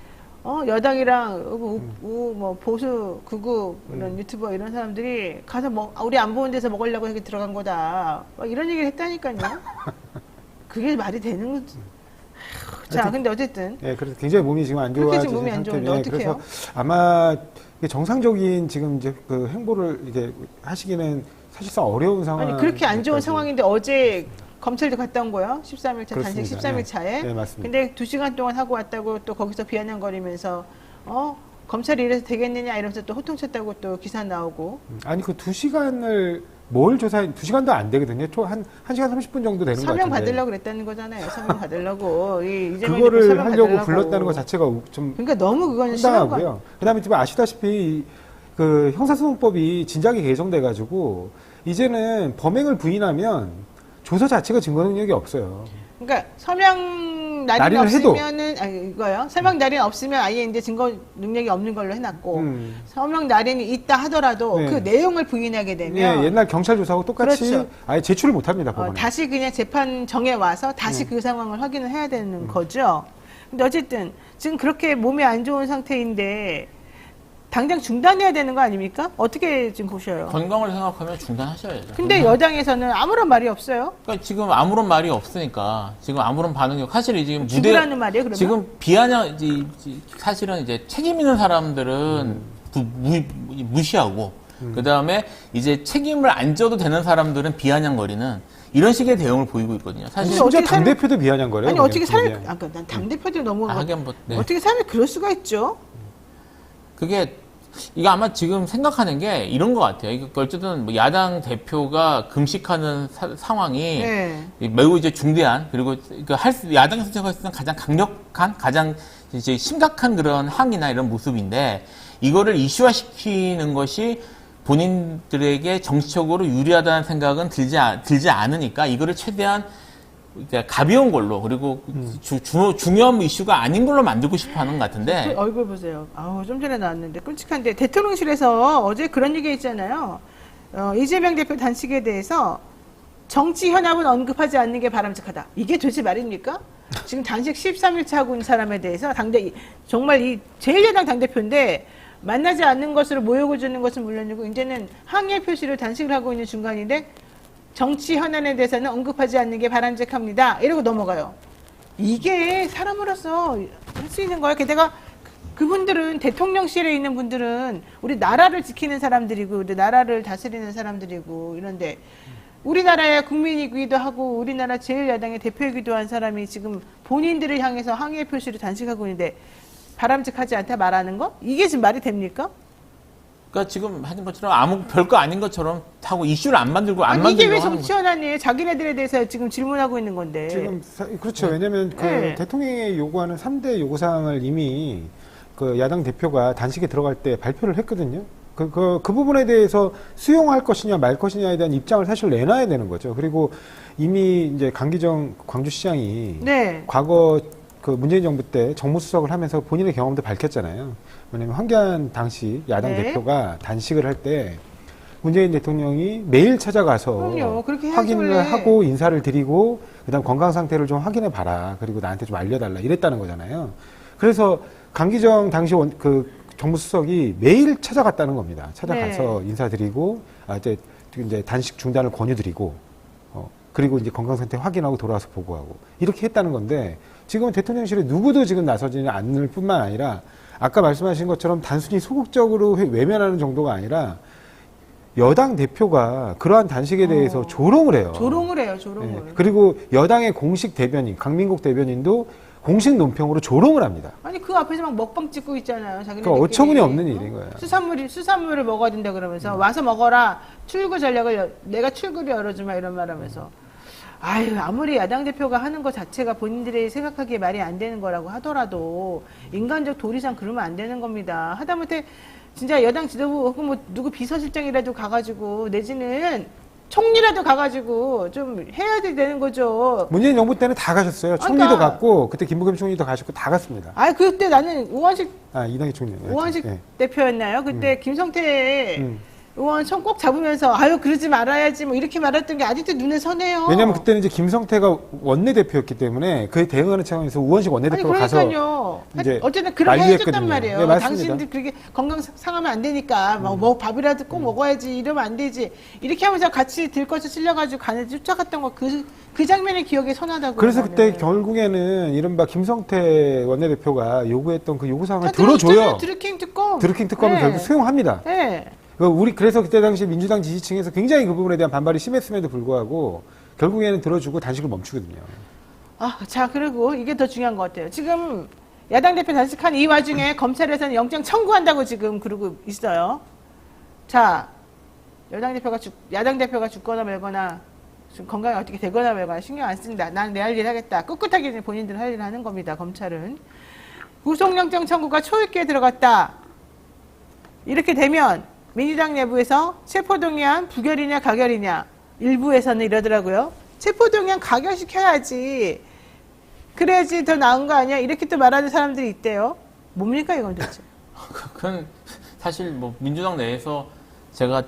Speaker 1: 여당이랑 뭐 보수 극우 이런 유튜버 이런 사람들이 가서 우리 안 보는 데서 먹으려고 이렇게 들어간 거다. 이런 얘기를 했다니까요. 그게 말이 되는 거지. 자, 근데 어쨌든.
Speaker 5: 네, 그래서 굉장히 몸이 지금 안
Speaker 1: 그렇게
Speaker 5: 좋아지는
Speaker 1: 지금 몸이 안 좋은데
Speaker 5: 상태인데
Speaker 1: 어떡해요?
Speaker 5: 그래서 아마 이게 정상적인 지금 이제 그 행보를 이게 하시기는 사실상 어려운 상황.
Speaker 1: 아니 그렇게 안 좋은 상황인데 어제 검찰도 갔다 온 거예요. 13일 차 단식
Speaker 5: 그렇습니다.
Speaker 1: 13일 차에.
Speaker 5: 네, 맞습니다.
Speaker 1: 근데 2시간 동안 하고 왔다고 또 거기서 비아냥거리면서 검찰이 이래서 되겠느냐 이러면서 또 호통쳤다고 또 기사 나오고.
Speaker 5: 아니 그 2시간을 뭘 조사해? 2시간도 안 되거든요. 한 1시간 30분 정도 되는 거 같은데.
Speaker 1: 서명 받으려고 그랬다는 거잖아요. 서명 받으려고. 이 이재명 대표
Speaker 5: 그거를
Speaker 1: 서명
Speaker 5: 하려고
Speaker 1: 받으려고.
Speaker 5: 불렀다는 것 자체가 좀
Speaker 1: 그러니까 너무 그건 심한 거.
Speaker 5: 황당하고요. 그다음에 지금 아시다시피 그 형사소송법이 진작에 개정돼가지고 이제는 범행을 부인하면 조서 자체가 증거 능력이 없어요.
Speaker 1: 그러니까 서명 날인이
Speaker 5: 날인을 해도.
Speaker 1: 없으면은 이거요. 서명 날인 없으면 아예 이제 증거 능력이 없는 걸로 해놨고 서명 날인이 있다 하더라도
Speaker 5: 네.
Speaker 1: 그 내용을 부인하게 되면
Speaker 5: 예, 옛날 경찰 조사하고 똑같이
Speaker 1: 그렇죠.
Speaker 5: 아예 제출을 못합니다. 법원에.
Speaker 1: 다시 그냥 재판정에 와서 다시 그 상황을 확인을 해야 되는 거죠. 근데 어쨌든 지금 그렇게 몸이 안 좋은 상태인데 당장 중단해야 되는 거 아닙니까? 어떻게 지금 보셔요?
Speaker 6: 건강을 생각하면 중단하셔야죠.
Speaker 1: 근데 여당에서는 아무런 말이 없어요.
Speaker 6: 그러니까 지금 아무런 말이 없으니까 지금 아무런 반응이 사실 지금
Speaker 1: 죽으라는 말이에요, 그러면?
Speaker 6: 지금 비아냥 사실은 이제 책임 있는 사람들은 무시하고 그 다음에 이제 책임을 안 져도 되는 사람들은 비아냥거리는 이런 식의 대응을 보이고 있거든요. 사실
Speaker 1: 근데
Speaker 5: 심지어
Speaker 1: 어떻게
Speaker 5: 당 대표도 비아냥거려요.
Speaker 1: 아니 어떻게 사람이
Speaker 5: 그냥.
Speaker 1: 아까 난 당 대표도 너무
Speaker 6: 하긴 뭐, 네.
Speaker 1: 어떻게 사람이 그럴 수가 있죠?
Speaker 6: 그게 이거 아마 지금 생각하는 게 이런 것 같아요. 이거 어쨌든 뭐 야당 대표가 금식하는 상황이
Speaker 1: 네.
Speaker 6: 매우 이제 중대한 그리고 야당에서 제가 했을 때 가장 강력한 가장 이제 심각한 그런 항의나 이런 모습인데 이거를 이슈화시키는 것이 본인들에게 정치적으로 유리하다는 생각은 들지 않으니까 이거를 최대한 가벼운 걸로 그리고 중요한 이슈가 아닌 걸로 만들고 싶어 하는 것 같은데
Speaker 1: 그 얼굴 보세요. 아우 좀 전에 나왔는데 끔찍한데 대통령실에서 어제 그런 얘기 했잖아요. 이재명 대표 단식에 대해서 정치 현합은 언급하지 않는 게 바람직하다. 이게 도대체 말입니까? 지금 단식 13일차 하고 있는 사람에 대해서 정말 이 제1야당 당대표인데 만나지 않는 것으로 모욕을 주는 것은 물론이고 이제는 항의 표시로 단식을 하고 있는 중간인데 정치 현안에 대해서는 언급하지 않는 게 바람직합니다. 이러고 넘어가요. 이게 사람으로서 할 수 있는 거예요. 게다가 그분들은 대통령실에 있는 분들은 우리 나라를 지키는 사람들이고 우리 나라를 다스리는 사람들이고 이런데 우리나라의 국민이기도 하고 우리나라 제1야당의 대표이기도 한 사람이 지금 본인들을 향해서 항의 표시를 단식하고 있는데 바람직하지 않다 말하는 거? 이게 지금 말이 됩니까?
Speaker 6: 그러니까 지금 하는 것처럼 아무 별거 아닌 것처럼 하고 이슈를 안 만들고 안
Speaker 1: 아니 이게
Speaker 6: 만들고
Speaker 1: 왜
Speaker 6: 하는
Speaker 1: 정치 현안이에요? 자기네들에 대해서 지금 질문하고 있는 건데.
Speaker 5: 지금 그렇죠. 왜냐하면 그
Speaker 1: 네.
Speaker 5: 대통령이 요구하는 3대 요구사항을 이미 그 야당 대표가 단식에 들어갈 때 발표를 했거든요. 그 부분에 대해서 수용할 것이냐 말 것이냐에 대한 입장을 사실 내놔야 되는 거죠. 그리고 이미 이제 강기정 광주시장이
Speaker 1: 네.
Speaker 5: 과거 그 문재인 정부 때 정무수석을 하면서 본인의 경험도 밝혔잖아요. 왜냐하면 황교안 당시 야당
Speaker 1: 네.
Speaker 5: 대표가 단식을 할 때 문재인 대통령이 매일 찾아가서
Speaker 1: 그럼요. 그렇게 해야지
Speaker 5: 확인을
Speaker 1: 원래.
Speaker 5: 하고 인사를 드리고 그다음 건강 상태를 좀 확인해 봐라. 그리고 나한테 좀 알려달라. 이랬다는 거잖아요. 그래서 강기정 당시 그 정무수석이 매일 찾아갔다는 겁니다. 찾아가서
Speaker 1: 네.
Speaker 5: 인사드리고 이제 단식 중단을 권유드리고 그리고 이제 건강 상태 확인하고 돌아와서 보고하고 이렇게 했다는 건데 지금 대통령실에 누구도 지금 나서지 않을 뿐만 아니라 아까 말씀하신 것처럼 단순히 소극적으로 외면하는 정도가 아니라 여당 대표가 그러한 단식에 대해서 조롱을 해요.
Speaker 1: 조롱을 해요, 조롱을.
Speaker 5: 네. 그리고 여당의 공식 대변인 강민국 대변인도 공식 논평으로 조롱을 합니다.
Speaker 1: 아니 그 앞에서 막 먹방 찍고 있잖아요. 자기네들끼리.
Speaker 5: 그러니까 어처구니없는 일인 거예요.
Speaker 1: 수산물을 먹어야 된다 그러면서 와서 먹어라. 출구 전략을 내가 출구를 열어주마 이런 말하면서. 아유 아무리 야당 대표가 하는 것 자체가 본인들이 생각하기에 말이 안 되는 거라고 하더라도 인간적 도리상 그러면 안 되는 겁니다. 하다못해 진짜 여당 지도부 혹은 뭐 누구 비서실장이라도 가가지고 내지는 총리라도 가가지고 좀 해야 되는 거죠.
Speaker 5: 문재인 정부 때는 다 가셨어요. 총리도
Speaker 1: 그러니까.
Speaker 5: 갔고 그때 김부겸 총리도 가셨고 다 갔습니다.
Speaker 1: 아 그때 나는 우원식
Speaker 5: 이낙연 총리. 예.
Speaker 1: 대표였나요? 그때 김성태 의원 손 꼭 잡으면서 아유 그러지 말아야지 뭐 이렇게 말했던 게 아직도 눈에 선해요.
Speaker 5: 왜냐하면 그때는 이제 김성태가 원내대표였기 때문에 그에 대응하는 차원에서 우원식 원내대표가 가서
Speaker 1: 그러니까요.
Speaker 5: 이제
Speaker 1: 어쨌든 그렇게
Speaker 5: 만류했거든요.
Speaker 1: 해줬단 말이에요.
Speaker 5: 네, 맞습니다.
Speaker 1: 당신들 그렇게 건강 상하면 안 되니까 뭐 밥이라도 꼭 먹어야지 이러면 안 되지. 이렇게 하면서 같이 들것을 실려가지고 간에 쫓아갔던 거 그 장면이 기억에 선하다고.
Speaker 5: 그래서 그때 결국에는 이른바 김성태 원내대표가 요구했던 그 요구사항을 들어줘요.
Speaker 1: 들어줬잖아요. 드루킹 특검.
Speaker 5: 드루킹 특검을
Speaker 1: 네.
Speaker 5: 결국 수용합니다.
Speaker 1: 네.
Speaker 5: 그래서 그때 당시 민주당 지지층에서 굉장히 그 부분에 대한 반발이 심했음에도 불구하고 결국에는 들어주고 단식을 멈추거든요.
Speaker 1: 자, 그리고 이게 더 중요한 것 같아요. 지금 야당 대표 단식한 이 와중에 검찰에서는 영장 청구한다고 지금 그러고 있어요. 자, 야당 대표가 죽거나 말거나 지금 건강이 어떻게 되거나 말거나 신경 안 쓴다. 난 내 할 일 하겠다. 꿋꿋하게 본인들 할 일 하는 겁니다. 검찰은. 구속영장 청구가 초읽기에 들어갔다. 이렇게 되면 민주당 내부에서 체포동의안 부결이냐 가결이냐 일부에서는 이러더라고요. 체포동의안 가결시켜야지. 그래야지 더 나은 거 아니야? 이렇게 또 말하는 사람들이 있대요. 뭡니까 이건 도대체?
Speaker 6: 그건 사실 뭐 민주당 내에서 제가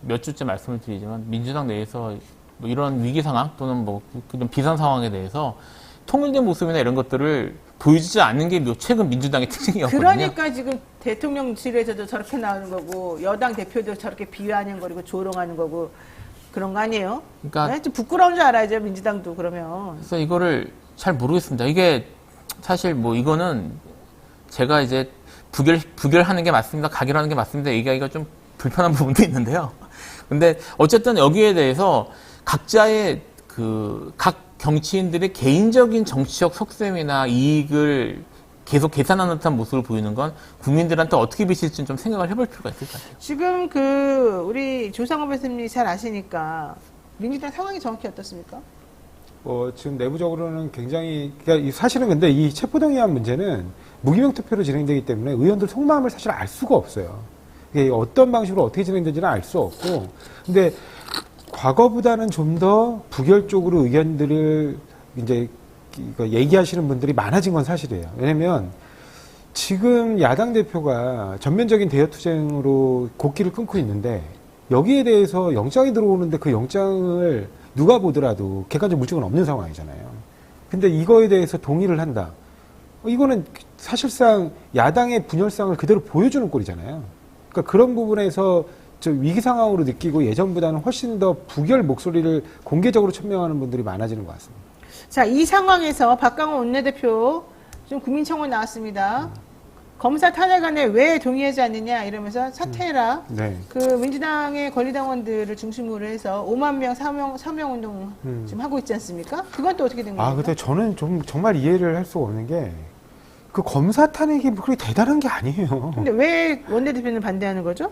Speaker 6: 몇 주째 말씀을 드리지만 민주당 내에서 뭐 이런 위기 상황 또는 뭐 이런 비상 상황에 대해서 통일된 모습이나 이런 것들을 보여주지 않는 게 최근 민주당의 특징이었거든요.
Speaker 1: 그러니까 지금 대통령실에서도 저렇게 나오는 거고 여당 대표도 저렇게 비하하는 거고 조롱하는 거고 그런 거 아니에요?
Speaker 6: 그러니까
Speaker 1: 네? 좀 부끄러운 줄 알아야죠 민주당도 그러면.
Speaker 6: 그래서 이거를 잘 모르겠습니다. 이게 사실 뭐 이거는 제가 이제 부결하는 게 맞습니다. 가결하는 게 맞습니다. 얘기하기가 좀 불편한 부분도 있는데요. 근데 어쨌든 여기에 대해서 각자의 각 정치인들의 개인적인 정치적 속셈이나 이익을 계속 계산하는 듯한 모습을 보이는 건 국민들한테 어떻게 비칠지 좀 생각을 해볼 필요가 있을 것 같아요.
Speaker 1: 지금 우리 조상호 교수님이 잘 아시니까 민주당 상황이 정확히 어떻습니까?
Speaker 5: 지금 내부적으로는 굉장히, 그러니까 사실은 근데 이 체포동의안 문제는 무기명 투표로 진행되기 때문에 의원들 속마음을 사실 알 수가 없어요. 이게 어떤 방식으로 어떻게 진행되는지는 알 수 없고, 근데 과거보다는 좀 더 부결 쪽으로 의견들을 이제 얘기하시는 분들이 많아진 건 사실이에요. 왜냐면 지금 야당 대표가 전면적인 대여투쟁으로 곡기를 끊고 있는데 여기에 대해서 영장이 들어오는데 그 영장을 누가 보더라도 객관적 물증은 없는 상황이잖아요. 근데 이거에 대해서 동의를 한다. 이거는 사실상 야당의 분열상을 그대로 보여주는 꼴이잖아요. 그러니까 그런 부분에서 위기 상황으로 느끼고 예전보다는 훨씬 더 부결 목소리를 공개적으로 천명하는 분들이 많아지는 것 같습니다.
Speaker 1: 자, 이 상황에서 박강원 원내대표 지금 국민청원 나왔습니다. 검사 탄핵안에 왜 동의하지 않느냐 이러면서 사퇴해라.
Speaker 5: 네.
Speaker 1: 민주당의 권리당원들을 중심으로 해서 5만 명 서명 운동 지금 하고 있지 않습니까? 그건 또 어떻게 된 겁니까?
Speaker 5: 근데 저는 정말 이해를 할 수가 없는 게 그 검사 탄핵이 그렇게 대단한 게 아니에요.
Speaker 1: 근데 왜 원내대표는 반대하는 거죠?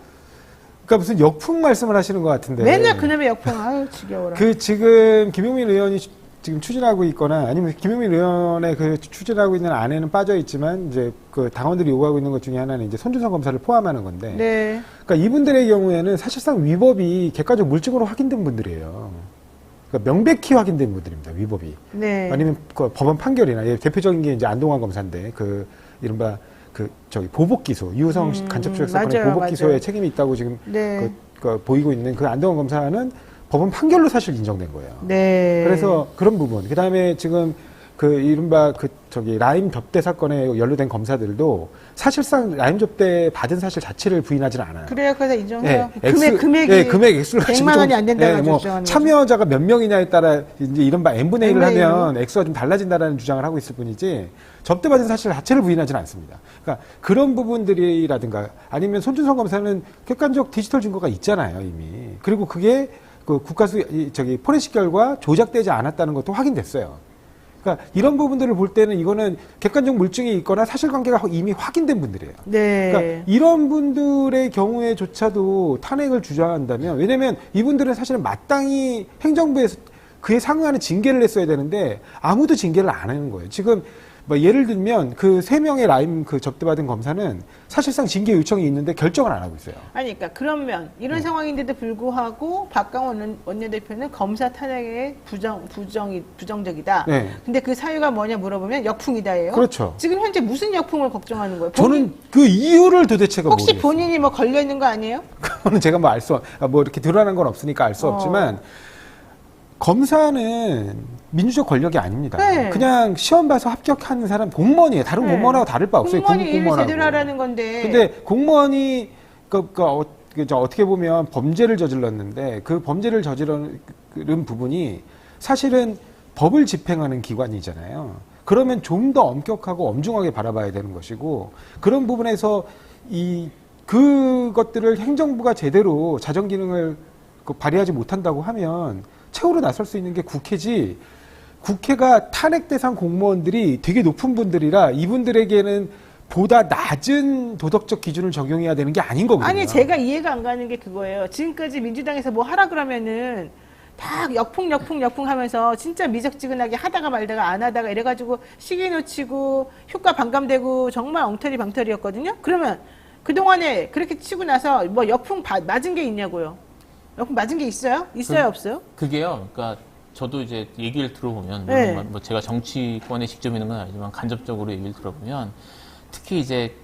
Speaker 5: 그러니까 무슨 역풍 말씀을 하시는 것 같은데.
Speaker 1: 맨날 그놈의 역풍, 아유, 지겨워라.
Speaker 5: 지금 김용민 의원이 지금 추진하고 있거나 아니면 김용민 의원의 추진하고 있는 안에는 빠져 있지만 이제 당원들이 요구하고 있는 것 중에 하나는 이제 손준성 검사를 포함하는 건데.
Speaker 1: 네.
Speaker 5: 그러니까 이분들의 경우에는 사실상 위법이 객관적 물증으로 확인된 분들이에요. 그러니까 명백히 확인된 분들입니다. 위법이.
Speaker 1: 네.
Speaker 5: 아니면 법원 판결이나 대표적인 게 이제 안동환 검사인데 이른바 보복 기소, 유우성 간첩 조작 사건의
Speaker 1: 맞아요,
Speaker 5: 보복 기소에
Speaker 1: 맞아요.
Speaker 5: 책임이 있다고 지금
Speaker 1: 네.
Speaker 5: 보이고 있는 그 안동환 검사는 법원 판결로 사실 인정된 거예요.
Speaker 1: 네.
Speaker 5: 그래서 그런 부분. 그다음에 지금 이른바 라임 접대 사건에 연루된 검사들도 사실상 라임 접대 받은 사실 자체를 부인하지는 않아요.
Speaker 1: 그래요, 그래서 인정해요.
Speaker 5: 네,
Speaker 1: 금액이
Speaker 5: 금액 액수를
Speaker 1: 100만 원이 안 된다고 주장하는 거죠.
Speaker 5: 참여자가 몇 명이냐에 따라 이제 이른바 n분의 1을
Speaker 1: n분의
Speaker 5: 하면 액수가 좀 달라진다라는 주장을 하고 있을 뿐이지 접대받은 사실 자체를 부인하지는 않습니다. 그러니까 그런 부분들이라든가 아니면 손준성 검사는 객관적 디지털 증거가 있잖아요, 이미. 그리고 그게 포렌식 결과 조작되지 않았다는 것도 확인됐어요. 그러니까 이런 부분들을 볼 때는 이거는 객관적 물증이 있거나 사실관계가 이미 확인된 분들이에요.
Speaker 1: 네.
Speaker 5: 그러니까 이런 분들의 경우에조차도 탄핵을 주장한다면, 왜냐면 이분들은 사실은 마땅히 행정부에서 그에 상응하는 징계를 했어야 되는데 아무도 징계를 안 하는 거예요. 지금 예를 들면 3명의 라임 접대받은 검사는 사실상 징계 요청이 있는데 결정을 안 하고 있어요.
Speaker 1: 아니, 그러니까 그러면 이런 상황인데도 불구하고 박강원 원내대표는 검사 탄핵에 부정적이다.
Speaker 5: 네.
Speaker 1: 근데 그 사유가 뭐냐 물어보면 역풍이다예요.
Speaker 5: 그렇죠.
Speaker 1: 지금 현재 무슨 역풍을 걱정하는 거예요?
Speaker 5: 저는 그 이유를 도대체가
Speaker 1: 혹시
Speaker 5: 모르겠어요.
Speaker 1: 본인이 걸려 있는 거 아니에요?
Speaker 5: 그거는 제가 이렇게 드러난 건 없으니까 알 수 없지만 검사는 민주적 권력이 아닙니다.
Speaker 1: 네.
Speaker 5: 그냥 시험 봐서 합격하는 사람 공무원이에요. 다른
Speaker 1: 네.
Speaker 5: 공무원하고 다를 바 없어요.
Speaker 1: 공무원이 일을
Speaker 5: 공무원하고.
Speaker 1: 제대로 하라는 건데.
Speaker 5: 근데 공무원이 어떻게 보면 범죄를 저질렀는데 그 범죄를 저지른 부분이 사실은 법을 집행하는 기관이잖아요. 그러면 좀 더 엄격하고 엄중하게 바라봐야 되는 것이고, 그런 부분에서 그것들을 행정부가 제대로 자정 기능을 발휘하지 못한다고 하면 최후로 나설 수 있는 게 국회지, 국회가 탄핵 대상 공무원들이 되게 높은 분들이라 이분들에게는 보다 낮은 도덕적 기준을 적용해야 되는 게 아닌 거거든요.
Speaker 1: 아니 제가 이해가 안 가는 게 그거예요. 지금까지 민주당에서 뭐 하라 그러면은 다 역풍 하면서 진짜 미적지근하게 하다가 말다가 안 하다가 이래가지고 시기 놓치고 효과 반감되고 정말 엉터리 방터리였거든요. 그러면 그동안에 그렇게 치고 나서 뭐 역풍 맞은 게 있냐고요. 역풍 맞은 게 있어요? 있어요 없어요?
Speaker 6: 그게요. 그러니까 저도 이제 얘기를 들어보면
Speaker 1: 네.
Speaker 6: 물론 뭐 제가 정치권에 직접 있는 건 아니지만 간접적으로 얘기를 들어보면 특히 이제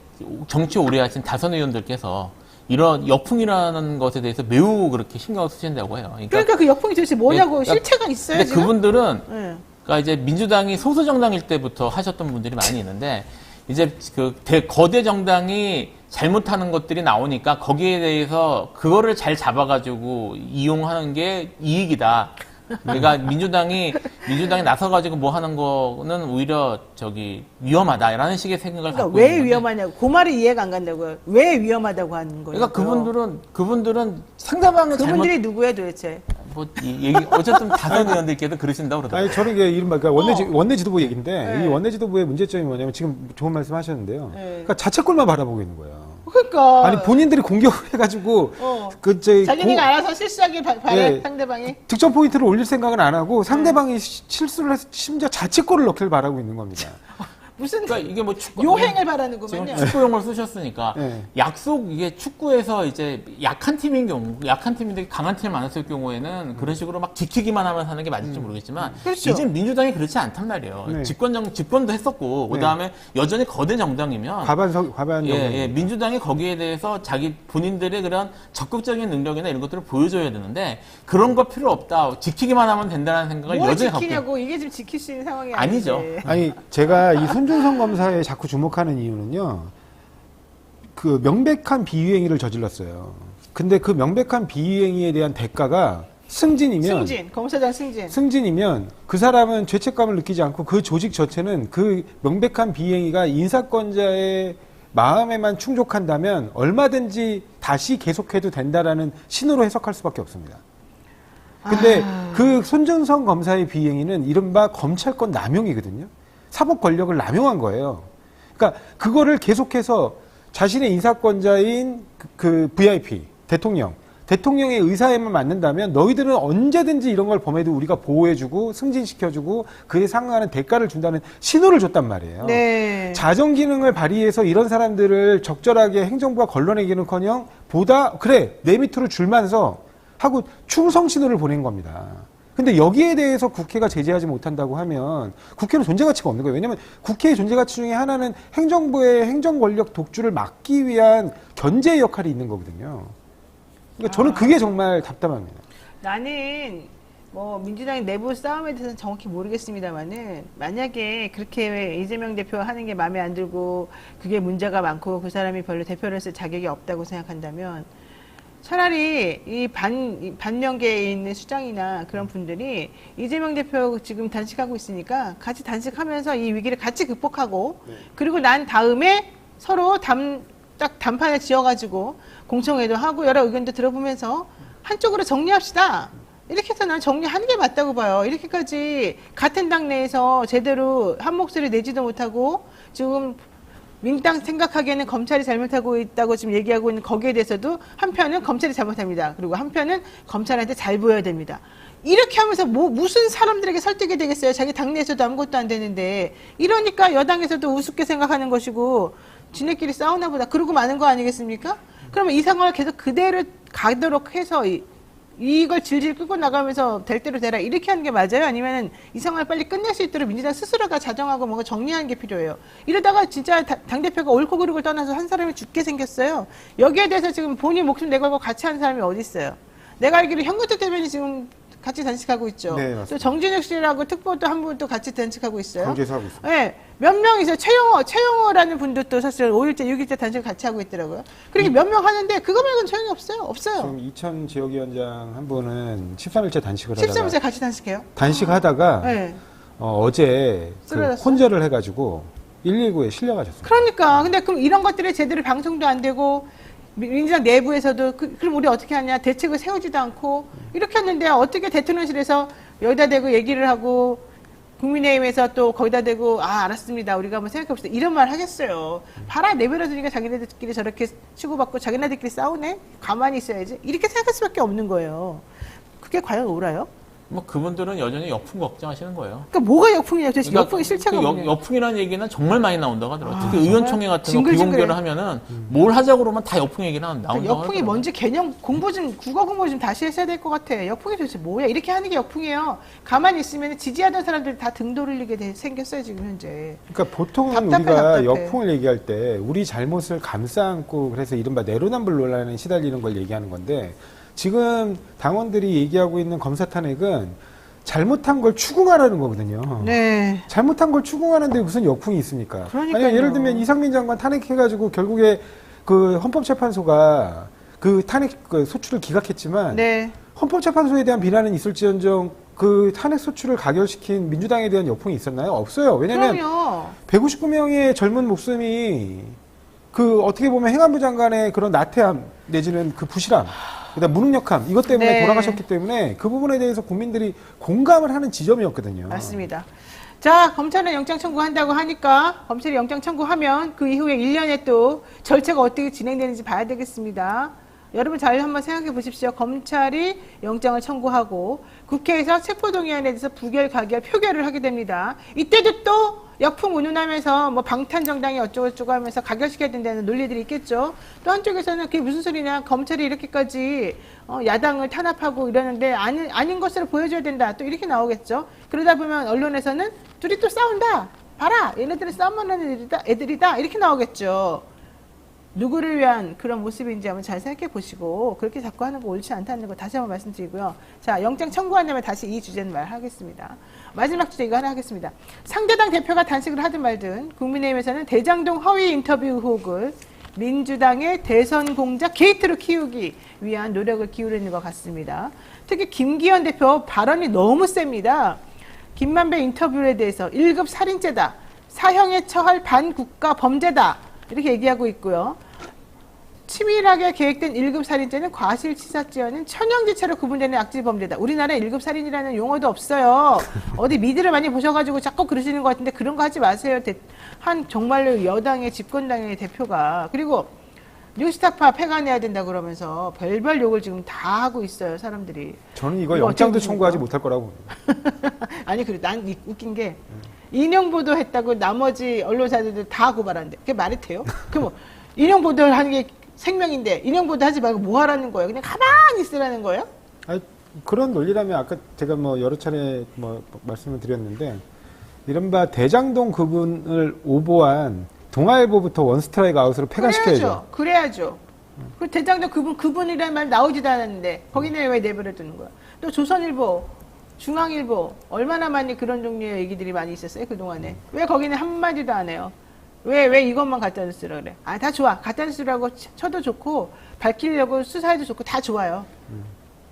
Speaker 6: 정치 오래 하신 다선 의원들께서 이런 역풍이라는 것에 대해서 매우 그렇게 신경을 쓰신다고 해요.
Speaker 1: 그러니까 그 역풍이 도대체 뭐냐고
Speaker 6: 그러니까
Speaker 1: 실체가 있어요
Speaker 6: 근데
Speaker 1: 지금?
Speaker 6: 그분들은
Speaker 1: 네.
Speaker 6: 그러니까 이제 민주당이 소수 정당일 때부터 하셨던 분들이 많이 있는데 이제 그 거대 정당이 잘못하는 것들이 나오니까 거기에 대해서 그거를 잘 잡아가지고 이용하는 게 이익이다. 그러니까 민주당이 나서가지고 뭐 하는 거는 오히려 위험하다라는 식의 생각을
Speaker 1: 그러니까
Speaker 6: 갖고
Speaker 1: 왜
Speaker 6: 있는데
Speaker 1: 위험하냐고 그 말이 이해가 안 간다고요. 왜 위험하다고 하는 거예요?
Speaker 6: 그러니까 그분들은 상대방의
Speaker 1: 그분들이 누구예요 도대체?
Speaker 6: 어쨌든 다선 의원들께도 그러신다고 그러더라고요.
Speaker 5: 아니, 저는 이게 이른바 원내 지도부 얘기인데
Speaker 1: 네.
Speaker 5: 이 원내 지도부의 문제점이 뭐냐면 지금 좋은 말씀 하셨는데요.
Speaker 1: 네.
Speaker 5: 그러니까 자책골만 바라보고 있는 거예요.
Speaker 1: 그러니까
Speaker 5: 아니, 본인들이 공격을 해가지고
Speaker 1: 자기네가 알아서 실수하길 바래
Speaker 5: 네.
Speaker 1: 상대방이.
Speaker 5: 득점 포인트를 올릴 생각은 안 하고 상대방이 실수를 해서 심지어 자책골을 넣기를 바라고 있는 겁니다.
Speaker 1: 무슨
Speaker 6: 그러니까 이게 뭐
Speaker 1: 요행을 바라는구만요.
Speaker 6: 지금 축구용어를 쓰셨으니까
Speaker 5: 네.
Speaker 6: 이게 축구에서 이제 약한 팀인데 강한 팀을 만났을 경우에는 그런 식으로 막 지키기만 하면 하는 게 맞을지 모르겠지만
Speaker 1: 그렇죠.
Speaker 6: 이제 민주당이 그렇지 않단 말이에요.
Speaker 5: 네.
Speaker 6: 집권도 했었고 그다음에 여전히 거대 정당이면
Speaker 5: 과반
Speaker 6: 예, 민주당이 거기에 대해서 자기 본인들의 그런 적극적인 능력이나 이런 것들을 보여줘야 되는데 그런 거 필요 없다. 지키기만 하면 된다는 생각을
Speaker 1: 뭘
Speaker 6: 여전히 갖고
Speaker 1: 지키냐고 이게 지금 지킬 수 있는 상황이
Speaker 6: 아니죠.
Speaker 1: 아닌데.
Speaker 5: 아니, 제가 이 손준성 검사에 자꾸 주목하는 이유는요. 그 명백한 비위행위를 저질렀어요. 근데 그 명백한 비위행위에 대한 대가가 승진,
Speaker 1: 검사장 승진.
Speaker 5: 승진이면 그 사람은 죄책감을 느끼지 않고 그 조직 전체는 그 명백한 비행위가 인사권자의 마음에만 충족한다면 얼마든지 다시 계속해도 된다라는 신호로 해석할 수밖에 없습니다. 근데 그 손준성 검사의 비행위는 이른바 검찰권 남용이거든요. 사법 권력을 남용한 거예요. 그러니까 그거를 계속해서 자신의 인사권자인 그 VIP, 대통령의 의사에만 맞는다면 너희들은 언제든지 이런 걸 범해도 우리가 보호해주고 승진시켜주고 그에 상응하는 대가를 준다는 신호를 줬단 말이에요.
Speaker 1: 네.
Speaker 5: 자정 기능을 발휘해서 이런 사람들을 적절하게 행정부가 걸러내기는커녕 그래 내 밑으로 줄면서 하고 충성 신호를 보낸 겁니다. 근데 여기에 대해서 국회가 제재하지 못한다고 하면 국회는 존재 가치가 없는 거예요. 왜냐하면 국회의 존재 가치 중에 하나는 행정부의 행정 권력 독주를 막기 위한 견제의 역할이 있는 거거든요. 그러니까 저는 그게 정말 답답합니다.
Speaker 1: 나는 뭐 민주당 내부 싸움에 대해서는 정확히 모르겠습니다만은 만약에 그렇게 이재명 대표가 하는 게 마음에 안 들고 그게 문제가 많고 그 사람이 별로 대표를 쓸 자격이 없다고 생각한다면 차라리 이 반명계에 있는 수장이나 그런 분들이 이재명 대표 지금 단식하고 있으니까 같이 단식하면서 이 위기를 같이 극복하고 그리고 난 다음에 서로 딱 단판을 지어가지고 공청회도 하고 여러 의견도 들어보면서 한쪽으로 정리합시다. 이렇게 해서 난 정리하는 게 맞다고 봐요. 이렇게까지 같은 당 내에서 제대로 한 목소리 내지도 못하고 지금 민주당 생각하기에는 검찰이 잘못하고 있다고 지금 얘기하고 있는 거기에 대해서도 한편은 검찰이 잘못합니다. 그리고 한편은 검찰한테 잘 보여야 됩니다. 이렇게 하면서 무슨 사람들에게 설득이 되겠어요. 자기 당내에서도 아무것도 안 되는데. 이러니까 여당에서도 우습게 생각하는 것이고 지네끼리 싸우나 보다. 그러고 마는 거 아니겠습니까? 그러면 이 상황을 계속 그대로 가도록 해서 이걸 질질 끌고 나가면서 될 대로 되라 이렇게 하는 게 맞아요? 아니면 이 상황을 빨리 끝낼 수 있도록 민주당 스스로가 자정하고 뭔가 정리하는 게 필요해요. 이러다가 진짜 당대표가 옳고 그르고를 떠나서 한 사람이 죽게 생겼어요. 여기에 대해서 지금 본인 목숨 내걸고 같이 하는 사람이 어디 있어요? 내가 알기로 현근택 대변인이 지금 같이 단식하고 있죠.
Speaker 5: 네, 맞습니다.
Speaker 1: 또 정진혁 씨라고 특보도 한 분도 같이 단식하고 있어요.
Speaker 5: 강제해서 하고 있습니다.
Speaker 1: 네, 몇 명이서 최영호라는 분도 또 사실 5일째, 6일째 단식을 같이 하고 있더라고요. 그렇게 몇 명 하는데 그거 말고는 소용이 없어요. 없어요.
Speaker 5: 지금 이천 지역위원장 한 분은 13일째 단식을
Speaker 1: 13일째
Speaker 5: 하다가
Speaker 1: 같이 단식해요.
Speaker 5: 단식하다가
Speaker 1: 네.
Speaker 5: 어제 그
Speaker 1: 쓰러졌어요?
Speaker 5: 혼절을 해가지고 119에 실려가셨습니다.
Speaker 1: 그러니까 근데 그럼 이런 것들이 제대로 방송도 안 되고 민주당 내부에서도 그럼 우리 어떻게 하냐 대책을 세우지도 않고 이렇게 했는데 어떻게 대통령실에서 여기다 대고 얘기를 하고 국민의힘에서 또 거기다 대고 알았습니다. 우리가 한번 생각해봅시다. 이런 말 하겠어요. 봐라 내버려두니까 자기네들끼리 저렇게 치고받고 자기네들끼리 싸우네? 가만히 있어야지. 이렇게 생각할 수밖에 없는 거예요. 그게 과연 옳아요?
Speaker 6: 뭐 그분들은 여전히 역풍 걱정하시는 거예요.
Speaker 1: 그러니까 뭐가 역풍이냐? 도대체
Speaker 6: 그러니까
Speaker 1: 역풍의 실체가
Speaker 6: 그
Speaker 1: 뭐냐?
Speaker 6: 역풍이라는 얘기는 정말 많이 나온다고 하더라고요. 특히
Speaker 1: 정말?
Speaker 6: 의원총회 같은 거
Speaker 1: 징글징글해.
Speaker 6: 비공개를 하면은 뭘 하자고 그러면 다 역풍 얘기는 나온다고
Speaker 1: 그러니까 역풍이
Speaker 6: 하더라고요.
Speaker 1: 뭔지 개념 국어 공부 좀 다시 했어야 될 것 같아. 역풍이 도대체 뭐야? 이렇게 하는 게 역풍이에요. 가만히 있으면 지지하던 사람들이 다 등 돌리게 생겼어요 지금 현재.
Speaker 5: 그러니까 보통은
Speaker 1: 답답해,
Speaker 5: 우리가
Speaker 1: 답답해.
Speaker 5: 역풍을 얘기할 때 우리 잘못을 감싸안고 그래서 이른바 내로남불 논란에 시달리는 걸 얘기하는 건데 지금 당원들이 얘기하고 있는 검사 탄핵은 잘못한 걸 추궁하라는 거거든요.
Speaker 1: 네.
Speaker 5: 잘못한 걸 추궁하는데 무슨 역풍이 있습니까?
Speaker 1: 그러니까요.
Speaker 5: 아니, 예를 들면 이상민 장관 탄핵해가지고 결국에 그 헌법재판소가 그 탄핵 그 소추를 기각했지만
Speaker 1: 네.
Speaker 5: 헌법재판소에 대한 비난은 있을지언정 그 탄핵 소추를 가결시킨 민주당에 대한 역풍이 있었나요? 없어요. 왜냐하면
Speaker 1: 그럼요.
Speaker 5: 159명의 젊은 목숨이 그 어떻게 보면 행안부 장관의 그런 나태함 내지는 그 부실함, 그다음 무능력함 이것 때문에
Speaker 1: 네.
Speaker 5: 돌아가셨기 때문에 그 부분에 대해서 국민들이 공감을 하는 지점이었거든요.
Speaker 1: 맞습니다. 자, 검찰은 영장 청구한다고 하니까 검찰이 영장 청구하면 그 이후에 1년에 또 절차가 어떻게 진행되는지 봐야 되겠습니다. 여러분 잘 한번 생각해 보십시오. 검찰이 영장을 청구하고 국회에서 체포동의안에 대해서 부결, 가결, 표결을 하게 됩니다. 이때도 또 역풍 운운하면서 뭐 방탄정당이 어쩌고저쩌고 하면서 가결시켜야 된다는 논리들이 있겠죠. 또 한쪽에서는 그게 무슨 소리냐. 검찰이 이렇게까지 야당을 탄압하고 이러는데 아닌 것으로 보여줘야 된다. 또 이렇게 나오겠죠. 그러다 보면 언론에서는 둘이 또 싸운다. 봐라. 얘네들은 싸움만 하는 애들이다. 이렇게 나오겠죠. 누구를 위한 그런 모습인지 한번 잘 생각해 보시고 그렇게 자꾸 하는 거 옳지 않다는 거 다시 한번 말씀드리고요. 자, 영장 청구한 다음에 다시 이 주제는 말하겠습니다. 마지막 주제 이거 하나 하겠습니다. 상대당 대표가 단식을 하든 말든 국민의힘에서는 대장동 허위 인터뷰 의혹을 민주당의 대선 공작 게이트로 키우기 위한 노력을 기울이는 것 같습니다. 특히 김기현 대표 발언이 너무 셉니다. 김만배 인터뷰에 대해서 1급 살인죄다. 사형에 처할 반국가 범죄다. 이렇게 얘기하고 있고요. 치밀하게 계획된 1급 살인죄는 과실치사죄와는 천형지체로 구분되는 악질범죄다. 우리나라에 1급 살인이라는 용어도 없어요. 어디 미드를 많이 보셔가지고 자꾸 그러시는 것 같은데 그런 거 하지 마세요. 한 정말로 여당의 집권당의 대표가. 그리고 뉴스타파 폐간해야 된다 그러면서 별별 욕을 지금 다 하고 있어요. 사람들이.
Speaker 5: 저는 이거
Speaker 1: 이거
Speaker 5: 영장도
Speaker 1: 어떻게
Speaker 5: 청구하지
Speaker 1: 보십니까?
Speaker 5: 못할 거라고 봅니다.
Speaker 1: 아니, 그래. 난 웃긴 게, 인용 보도했다고 나머지 언론사들도 다 고발한대. 그게 말이 돼요? 그 뭐, 인용 보도를 하는 게 생명인데, 인용 보도 하지 말고 뭐 하라는 거예요? 그냥 가만히 있으라는 거예요?
Speaker 5: 아니, 그런 논리라면 아까 제가 뭐 여러 차례 뭐 말씀을 드렸는데 이른바 대장동 그분을 오보한 동아일보부터 원스트라이크 아웃으로 폐간시켜야죠.
Speaker 1: 그래야죠. 그 대장도 그분이라는 말 나오지도 않았는데, 거기는 왜 내버려두는 거야? 또 조선일보, 중앙일보, 얼마나 많이 그런 종류의 얘기들이 많이 있었어요, 그동안에. 왜 거기는 한마디도 안 해요? 왜 이것만 가짜뉴스라 그래? 다 좋아. 가짜뉴스라고 쳐도 좋고, 밝히려고 수사해도 좋고, 다 좋아요.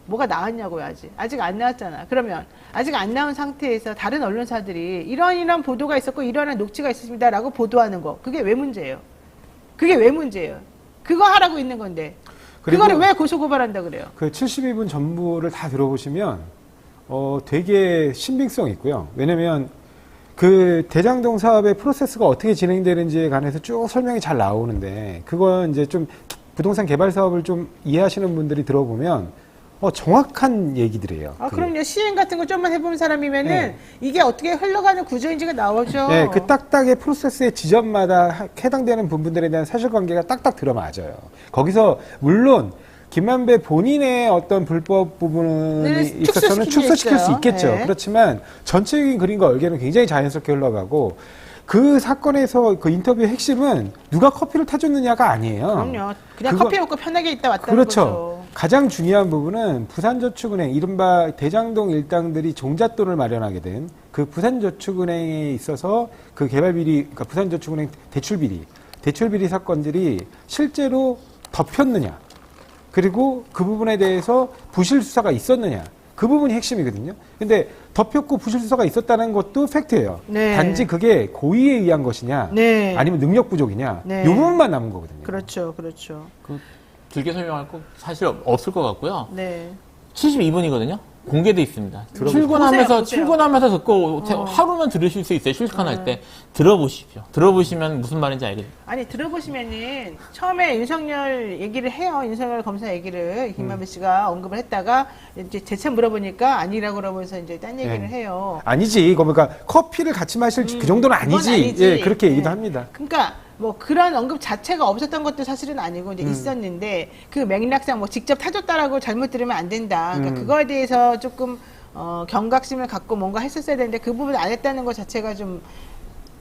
Speaker 1: 뭐가 나왔냐고요, 아직 안 나왔잖아. 그러면, 아직 안 나온 상태에서 다른 언론사들이 이런 보도가 있었고, 이런 녹취가 있었습니다라고 보도하는 거. 그게 왜 문제예요? 그게 왜 문제예요? 그거 하라고 있는 건데.
Speaker 5: 그리고
Speaker 1: 그거를 왜 고소고발한다 그래요?
Speaker 5: 그 72분 전부를 다 들어보시면 되게 신빙성 있고요. 왜냐면 그 대장동 사업의 프로세스가 어떻게 진행되는지에 관해서 쭉 설명이 잘 나오는데 그건 이제 좀 부동산 개발 사업을 좀 이해하시는 분들이 들어보면 정확한 얘기들이에요.
Speaker 1: 그럼요. 시행 같은 거 좀만 해본 사람이면은
Speaker 5: 네.
Speaker 1: 이게 어떻게 흘러가는 구조인지가 나오죠.
Speaker 5: 네, 그 딱딱의 프로세스의 지점마다 해당되는 부분들에 대한 사실관계가 딱딱 들어맞아요. 거기서 물론 김만배 본인의 어떤 불법 부분이 있어서는 축소시킬 수 있겠죠.
Speaker 1: 네.
Speaker 5: 그렇지만 전체적인 그림과 얼개는 굉장히 자연스럽게 흘러가고 그 사건에서 그 인터뷰의 핵심은 누가 커피를 타줬느냐가 아니에요.
Speaker 1: 그럼요. 그냥 커피 먹고 편하게 있다 왔다는
Speaker 5: 그렇죠.
Speaker 1: 거죠.
Speaker 5: 가장 중요한 부분은 부산저축은행, 이른바 대장동 일당들이 종잣돈을 마련하게 된 그 부산저축은행에 있어서 그 개발비리, 그러니까 부산저축은행 대출비리 사건들이 실제로 덮였느냐. 그리고 그 부분에 대해서 부실 수사가 있었느냐. 그 부분이 핵심이거든요. 근데 덮였고 부실 수사가 있었다는 것도 팩트예요.
Speaker 1: 네.
Speaker 5: 단지 그게 고의에 의한 것이냐,
Speaker 1: 네.
Speaker 5: 아니면 능력 부족이냐,
Speaker 1: 네.
Speaker 5: 이 부분만 남은 거거든요.
Speaker 1: 그렇죠.
Speaker 6: 길게 설명할 거 사실 없을 것 같고요.
Speaker 1: 네.
Speaker 6: 72분이거든요. 공개돼 있습니다. 출근하면서
Speaker 1: 보세요.
Speaker 6: 출근하면서 듣고 하루는 들으실 수 있어요. 실시간할 때 들어보십시오. 들어보시면 무슨 말인지 알겠죠.
Speaker 1: 아니 들어보시면은 처음에 윤석열 얘기를 해요. 윤석열 검사 얘기를 김만배 씨가 언급을 했다가 이제 재차 물어보니까 아니라고 그러면서 이제 딴 얘기를
Speaker 5: 네.
Speaker 1: 해요.
Speaker 5: 아니지. 그러니까 커피를 같이 마실 그 정도는
Speaker 1: 그건
Speaker 5: 아니지.
Speaker 1: 아니지.
Speaker 5: 예, 그렇게
Speaker 1: 네.
Speaker 5: 얘기도 합니다.
Speaker 1: 그러니까 뭐 그런 언급 자체가 없었던 것도 사실은 아니고 이제 있었는데 그 맥락상 뭐 직접 타줬다라고 잘못 들으면 안 된다. 그러니까 그거에 대해서 조금 경각심을 갖고 뭔가 했었어야 되는데 그 부분 안 했다는 것 자체가 좀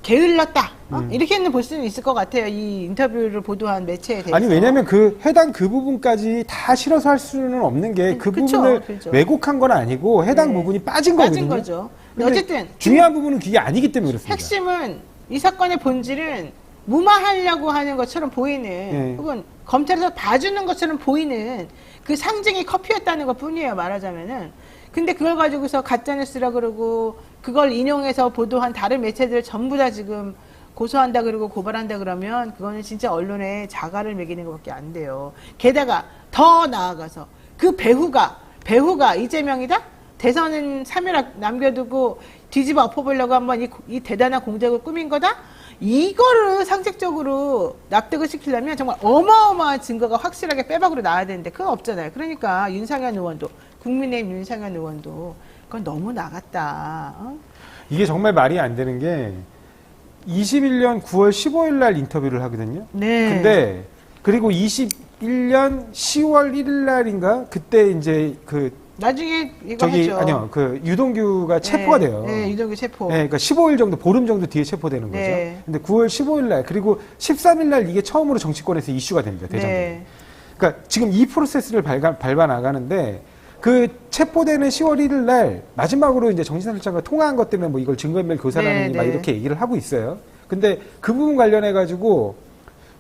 Speaker 1: 게을렀다. 이렇게는 볼 수는 있을 것 같아요. 이 인터뷰를 보도한 매체에 대해서.
Speaker 5: 아니 왜냐하면 그 해당 그 부분까지 다 실어서 할 수는 없는 게 그
Speaker 1: 그쵸,
Speaker 5: 부분을
Speaker 1: 그죠.
Speaker 5: 왜곡한 건 아니고 해당
Speaker 1: 네.
Speaker 5: 부분이 빠진
Speaker 1: 빠진
Speaker 5: 거거든요.
Speaker 1: 거죠. 근데
Speaker 5: 근데
Speaker 1: 어쨌든
Speaker 5: 중요한 부분은 그게 아니기 때문에 그렇습니다.
Speaker 1: 핵심은 이 사건의 본질은 무마하려고 하는 것처럼 보이는
Speaker 5: 네.
Speaker 1: 혹은 검찰에서 봐주는 것처럼 보이는 그 상징이 커피였다는 것 뿐이에요. 말하자면은. 근데 그걸 가지고서 가짜뉴스라 그러고 그걸 인용해서 보도한 다른 매체들 전부 다 지금 고소한다 그러고 고발한다 그러면 그거는 진짜 언론에 자갈을 매기는 것밖에 안 돼요. 게다가 더 나아가서 그 배후가 이재명이다? 대선은 3일 남겨두고 뒤집어 엎어보려고 한번 이 대단한 공작을 꾸민 거다? 이거를 상식적으로 납득을 시키려면 정말 어마어마한 증거가 확실하게 빼박으로 나와야 되는데 그건 없잖아요. 그러니까 윤상현 의원도 국민의힘 윤상현 의원도 그건 너무 나갔다.
Speaker 5: 이게 정말 말이 안 되는 게 21년 9월 15일 날 인터뷰를 하거든요.
Speaker 1: 네.
Speaker 5: 근데 그리고 21년 10월 1일 날인가 그때 이제 그
Speaker 1: 나중에 이거
Speaker 5: 저기
Speaker 1: 하죠.
Speaker 5: 아니요 그 유동규가 체포가 돼요.
Speaker 1: 네, 유동규 체포.
Speaker 5: 네, 그러니까 15일 정도 보름 정도 뒤에 체포되는 거죠.
Speaker 1: 네.
Speaker 5: 근데 9월 15일 날 그리고 13일 날 이게 처음으로 정치권에서 이슈가 됩니다. 대정부.
Speaker 1: 네.
Speaker 5: 그러니까 지금 이 프로세스를 밟아 나가는데 그 체포되는 10월 1일 날 마지막으로 이제 정진상 실장과 통화한 것 때문에 뭐 이걸 증거인멸 교사라느니
Speaker 1: 네,
Speaker 5: 막
Speaker 1: 네.
Speaker 5: 이렇게 얘기를 하고 있어요. 근데 그 부분 관련해 가지고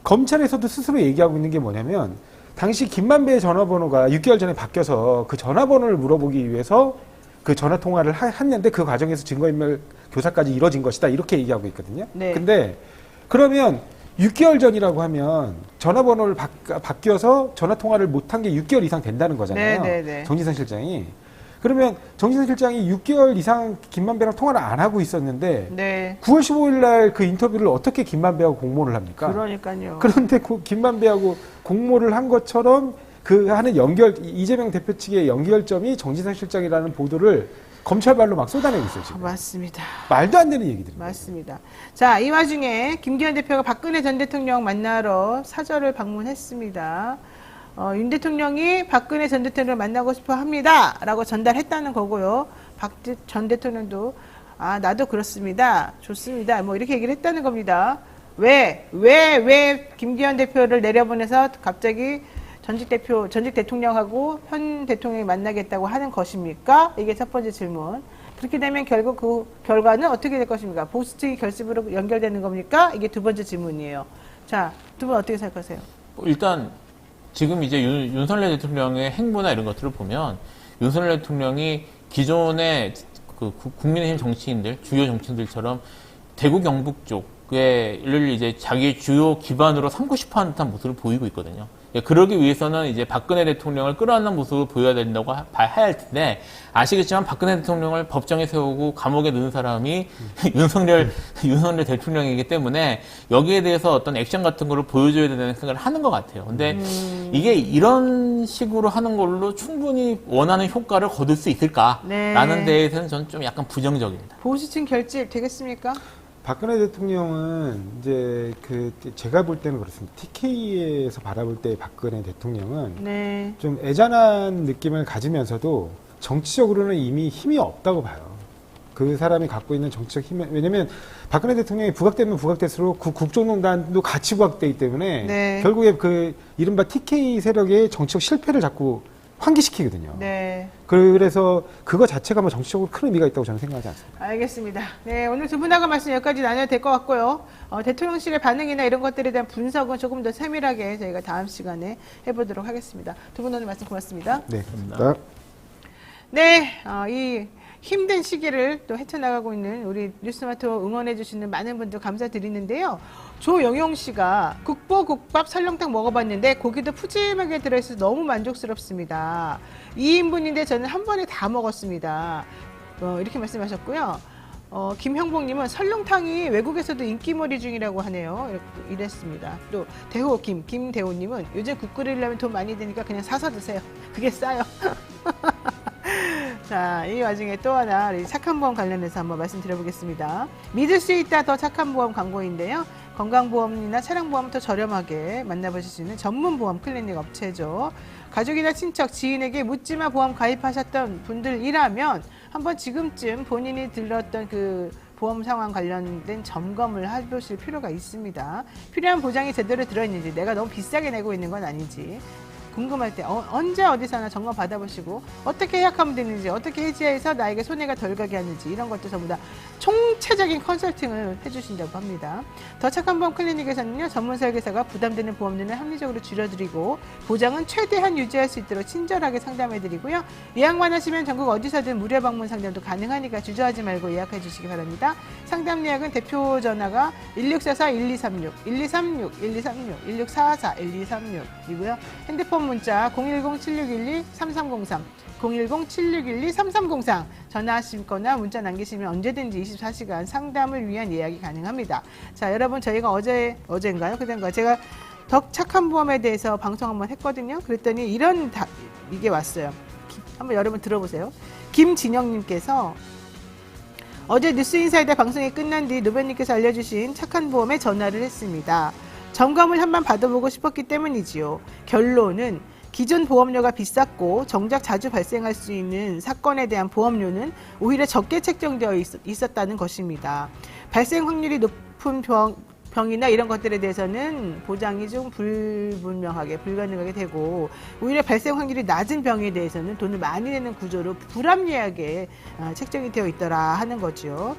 Speaker 5: 검찰에서도 스스로 얘기하고 있는 게 뭐냐면 당시 김만배의 전화번호가 6개월 전에 바뀌어서 그 전화번호를 물어보기 위해서 그 전화 통화를 했는데 그 과정에서 증거인멸 교사까지 이뤄진 것이다 이렇게 얘기하고 있거든요.
Speaker 1: 네.
Speaker 5: 근데 그러면 6개월 전이라고 하면 전화번호를 바뀌어서 전화 통화를 못한 게 6개월 이상 된다는 거잖아요.
Speaker 1: 네, 네, 네.
Speaker 5: 정진상 실장이. 그러면 정진상 실장이 6개월 이상 김만배랑 통화를 안 하고 있었는데
Speaker 1: 네.
Speaker 5: 9월 15일 날 그 인터뷰를 어떻게 김만배하고 공모를 합니까?
Speaker 1: 그러니까요.
Speaker 5: 그런데 김만배하고 공모를 한 것처럼 그 하는 이재명 대표 측의 연결점이 정진상 실장이라는 보도를 검찰발로 막 쏟아내고 있어요, 지금.
Speaker 1: 맞습니다.
Speaker 5: 말도 안 되는 얘기들입니다.
Speaker 1: 맞습니다. 자, 이 와중에 김기현 대표가 박근혜 전 대통령 만나러 사저를 방문했습니다. 윤 대통령이 박근혜 전 대통령을 만나고 싶어 합니다. 라고 전달했다는 거고요. 박 전 대통령도 나도 그렇습니다. 좋습니다. 뭐 이렇게 얘기를 했다는 겁니다. 왜 김기현 대표를 내려보내서 갑자기 전직 대통령하고 현 대통령이 만나겠다고 하는 것입니까? 이게 첫 번째 질문. 그렇게 되면 결국 그 결과는 어떻게 될 것입니까? 보수특위 결집으로 연결되는 겁니까? 이게 두 번째 질문이에요. 자, 두 분 어떻게 생각하세요?
Speaker 6: 일단 지금 이제 윤석열 대통령의 행보나 이런 것들을 보면 윤석열 대통령이 기존의 그 국민의힘 정치인들, 주요 정치인들처럼 대구 경북 쪽을 이제 자기 주요 기반으로 삼고 싶어하는 듯한 모습을 보이고 있거든요. 그러기 위해서는 이제 박근혜 대통령을 끌어안는 모습을 보여야 된다고 해야 할 텐데, 아시겠지만 박근혜 대통령을 법정에 세우고 감옥에 넣은 사람이 윤석열 대통령이기 때문에 여기에 대해서 어떤 액션 같은 거를 보여줘야 된다는 생각을 하는 것 같아요. 근데 이게 이런 식으로 하는 걸로 충분히 원하는 효과를 거둘 수 있을까라는
Speaker 1: 네.
Speaker 6: 데에서는 저는 좀 약간 부정적입니다.
Speaker 1: 보수층 결집 되겠습니까?
Speaker 5: 박근혜 대통령은 이제 제가 볼 때는 그렇습니다. TK에서 바라볼 때 박근혜 대통령은
Speaker 1: 네.
Speaker 5: 좀 애잔한 느낌을 가지면서도 정치적으로는 이미 힘이 없다고 봐요. 그 사람이 갖고 있는 정치적 힘, 왜냐면 박근혜 대통령이 부각되면 부각될수록 국정농단도 같이 부각되기 때문에
Speaker 1: 네.
Speaker 5: 결국에 그 이른바 TK 세력의 정치적 실패를 자꾸 환기시키거든요.
Speaker 1: 네.
Speaker 5: 그래서 그거 자체가 뭐 정치적으로 큰 의미가 있다고 저는 생각하지 않습니다.
Speaker 1: 알겠습니다. 네, 오늘 두 분하고 말씀 여기까지 나눠야 될 것 같고요. 대통령실의 반응이나 이런 것들에 대한 분석은 조금 더 세밀하게 저희가 다음 시간에 해보도록 하겠습니다. 두 분 오늘 말씀 고맙습니다.
Speaker 5: 네, 감사합니다.
Speaker 1: 네, 이 힘든 시기를 또 헤쳐나가고 있는 우리 뉴스마트 응원해주시는 많은 분들 감사드리는데요. 조영용 씨가 국보국밥 설렁탕 먹어봤는데 고기도 푸짐하게 들어있어서 너무 만족스럽습니다. 2인분인데 저는 한 번에 다 먹었습니다. 이렇게 말씀하셨고요. 김형복님은 설렁탕이 외국에서도 인기몰이 중이라고 하네요. 이랬습니다. 또 김대호님은 요즘 국 끓이려면 돈 많이 드니까 그냥 사서 드세요. 그게 싸요. 자, 이 와중에 또 하나 착한 보험 관련해서 한번 말씀드려보겠습니다. 믿을 수 있다 더 착한 보험 광고인데요. 건강보험이나 차량보험 더 저렴하게 만나보실 수 있는 전문보험 클리닉 업체죠. 가족이나 친척, 지인에게 묻지마 보험 가입하셨던 분들이라면 한번 지금쯤 본인이 들렀던 그 보험 상황 관련된 점검을 해보실 필요가 있습니다. 필요한 보장이 제대로 들어있는지, 내가 너무 비싸게 내고 있는 건 아닌지 궁금할 때 언제 어디서나 점검 받아보시고 어떻게 예약하면 되는지, 어떻게 해지해서 나에게 손해가 덜 가게 하는지 이런 것도 전부 다 총체적인 컨설팅을 해주신다고 합니다. 더 착한 보험 클리닉에서는요, 전문 설계사가 부담되는 보험료는 합리적으로 줄여드리고 보장은 최대한 유지할 수 있도록 친절하게 상담해드리고요. 예약만 하시면 전국 어디서든 무료 방문 상담도 가능하니까 주저하지 말고 예약해 주시기 바랍니다. 상담 예약은 대표 전화가 1644-1236, 1236, 1236, 1644, 1236이고요. 핸드폰 문자 010-7612-3303, 010-7612-3303 전화하시거나 문자 남기시면 언제든지 24시간 상담을 위한 예약이 가능합니다. 자, 여러분, 저희가 어제인가요? 그땐가 제가 더 착한 보험에 대해서 방송 한번 했거든요. 그랬더니 이게 왔어요. 한번 여러분 들어보세요. 김진영님께서 어제 뉴스인사이다 방송이 끝난 뒤 노변님께서 알려주신 착한 보험에 전화를 했습니다. 점검을 한번 받아보고 싶었기 때문이지요. 결론은 기존 보험료가 비쌌고 정작 자주 발생할 수 있는 사건에 대한 보험료는 오히려 적게 책정되어 있었다는 것입니다. 발생 확률이 높은 병이나 이런 것들에 대해서는 보장이 좀 불가능하게 되고, 오히려 발생 확률이 낮은 병에 대해서는 돈을 많이 내는 구조로 불합리하게 책정이 되어 있더라 하는 거죠.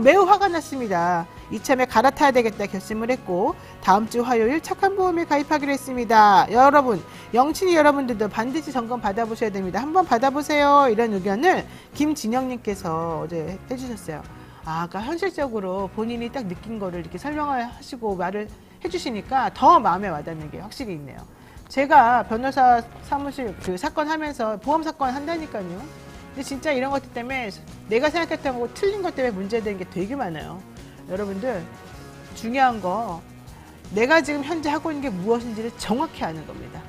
Speaker 1: 매우 화가 났습니다. 이참에 갈아타야 되겠다 결심을 했고 다음 주 화요일 착한 보험에 가입하기로 했습니다. 여러분, 영친이 여러분들도 반드시 점검 받아보셔야 됩니다. 한번 받아보세요. 이런 의견을 김진영님께서 어제 해주셨어요. 아까 현실적으로 본인이 딱 느낀 거를 이렇게 설명을 하시고 말을 해주시니까 더 마음에 와닿는 게 확실히 있네요. 제가 변호사 사무실 그 사건 하면서 보험 사건 한다니까요. 근데 진짜 이런 것들 때문에 내가 생각했던 거고 틀린 것 때문에 문제되는 게 되게 많아요. 여러분들, 중요한 거 내가 지금 현재 하고 있는 게 무엇인지를 정확히 아는 겁니다.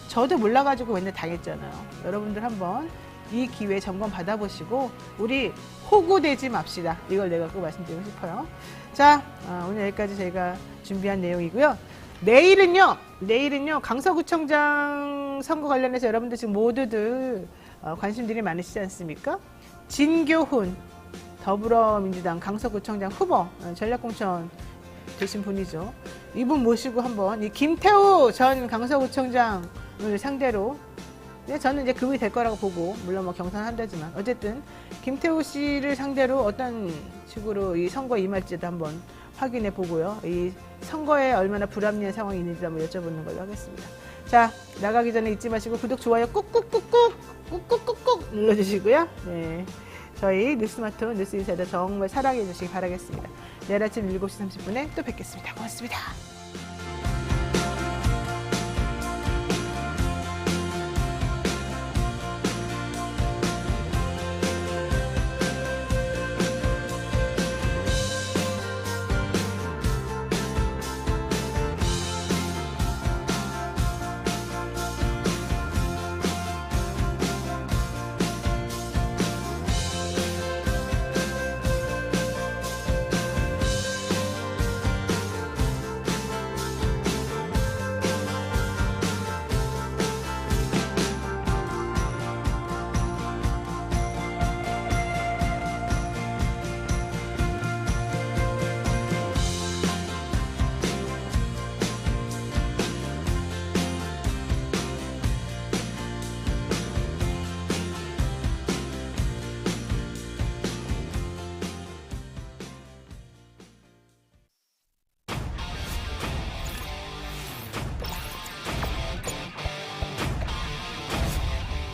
Speaker 1: 저도 몰라가지고 맨날 당했잖아요. 여러분들 한번 이 기회에 점검 받아보시고 우리 호구되지 맙시다. 이걸 내가 꼭 말씀드리고 싶어요. 자, 오늘 여기까지 저희가 준비한 내용이고요. 내일은요 강서구청장 선거 관련해서 여러분들 지금 모두들 관심들이 많으시지 않습니까? 진교훈 더불어민주당 강서구청장 후보 전략공천 되신 분이죠. 이분 모시고 한번 이 김태우 전 강서구청장을 상대로, 저는 이제 그분이 될 거라고 보고, 물론 뭐 경선한다지만 어쨌든 김태우 씨를 상대로 어떤 식으로 이 선거에 임할지도 한번 확인해 보고요. 이 선거에 얼마나 불합리한 상황이 있는지 한번 여쭤보는 걸로 하겠습니다. 자, 나가기 전에 잊지 마시고 구독, 좋아요 꾹꾹꾹꾹 눌러주시고요. 네, 저희 뉴스마트 뉴스인사이더 정말 사랑해 주시기 바라겠습니다. 내일 아침 7시 30분에 또 뵙겠습니다. 고맙습니다.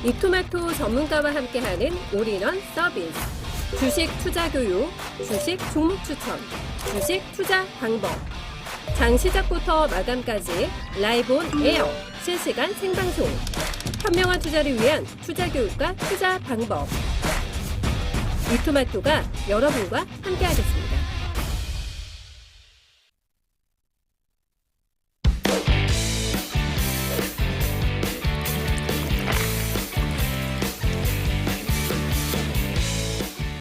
Speaker 7: 이토마토 전문가와 함께하는 올인원 서비스. 주식 투자 교육, 주식 종목 추천, 주식 투자 방법, 장 시작부터 마감까지 라이브 온 에어 실시간 생방송. 현명한 투자를 위한 투자 교육과 투자 방법. 이토마토가 여러분과 함께하겠습니다.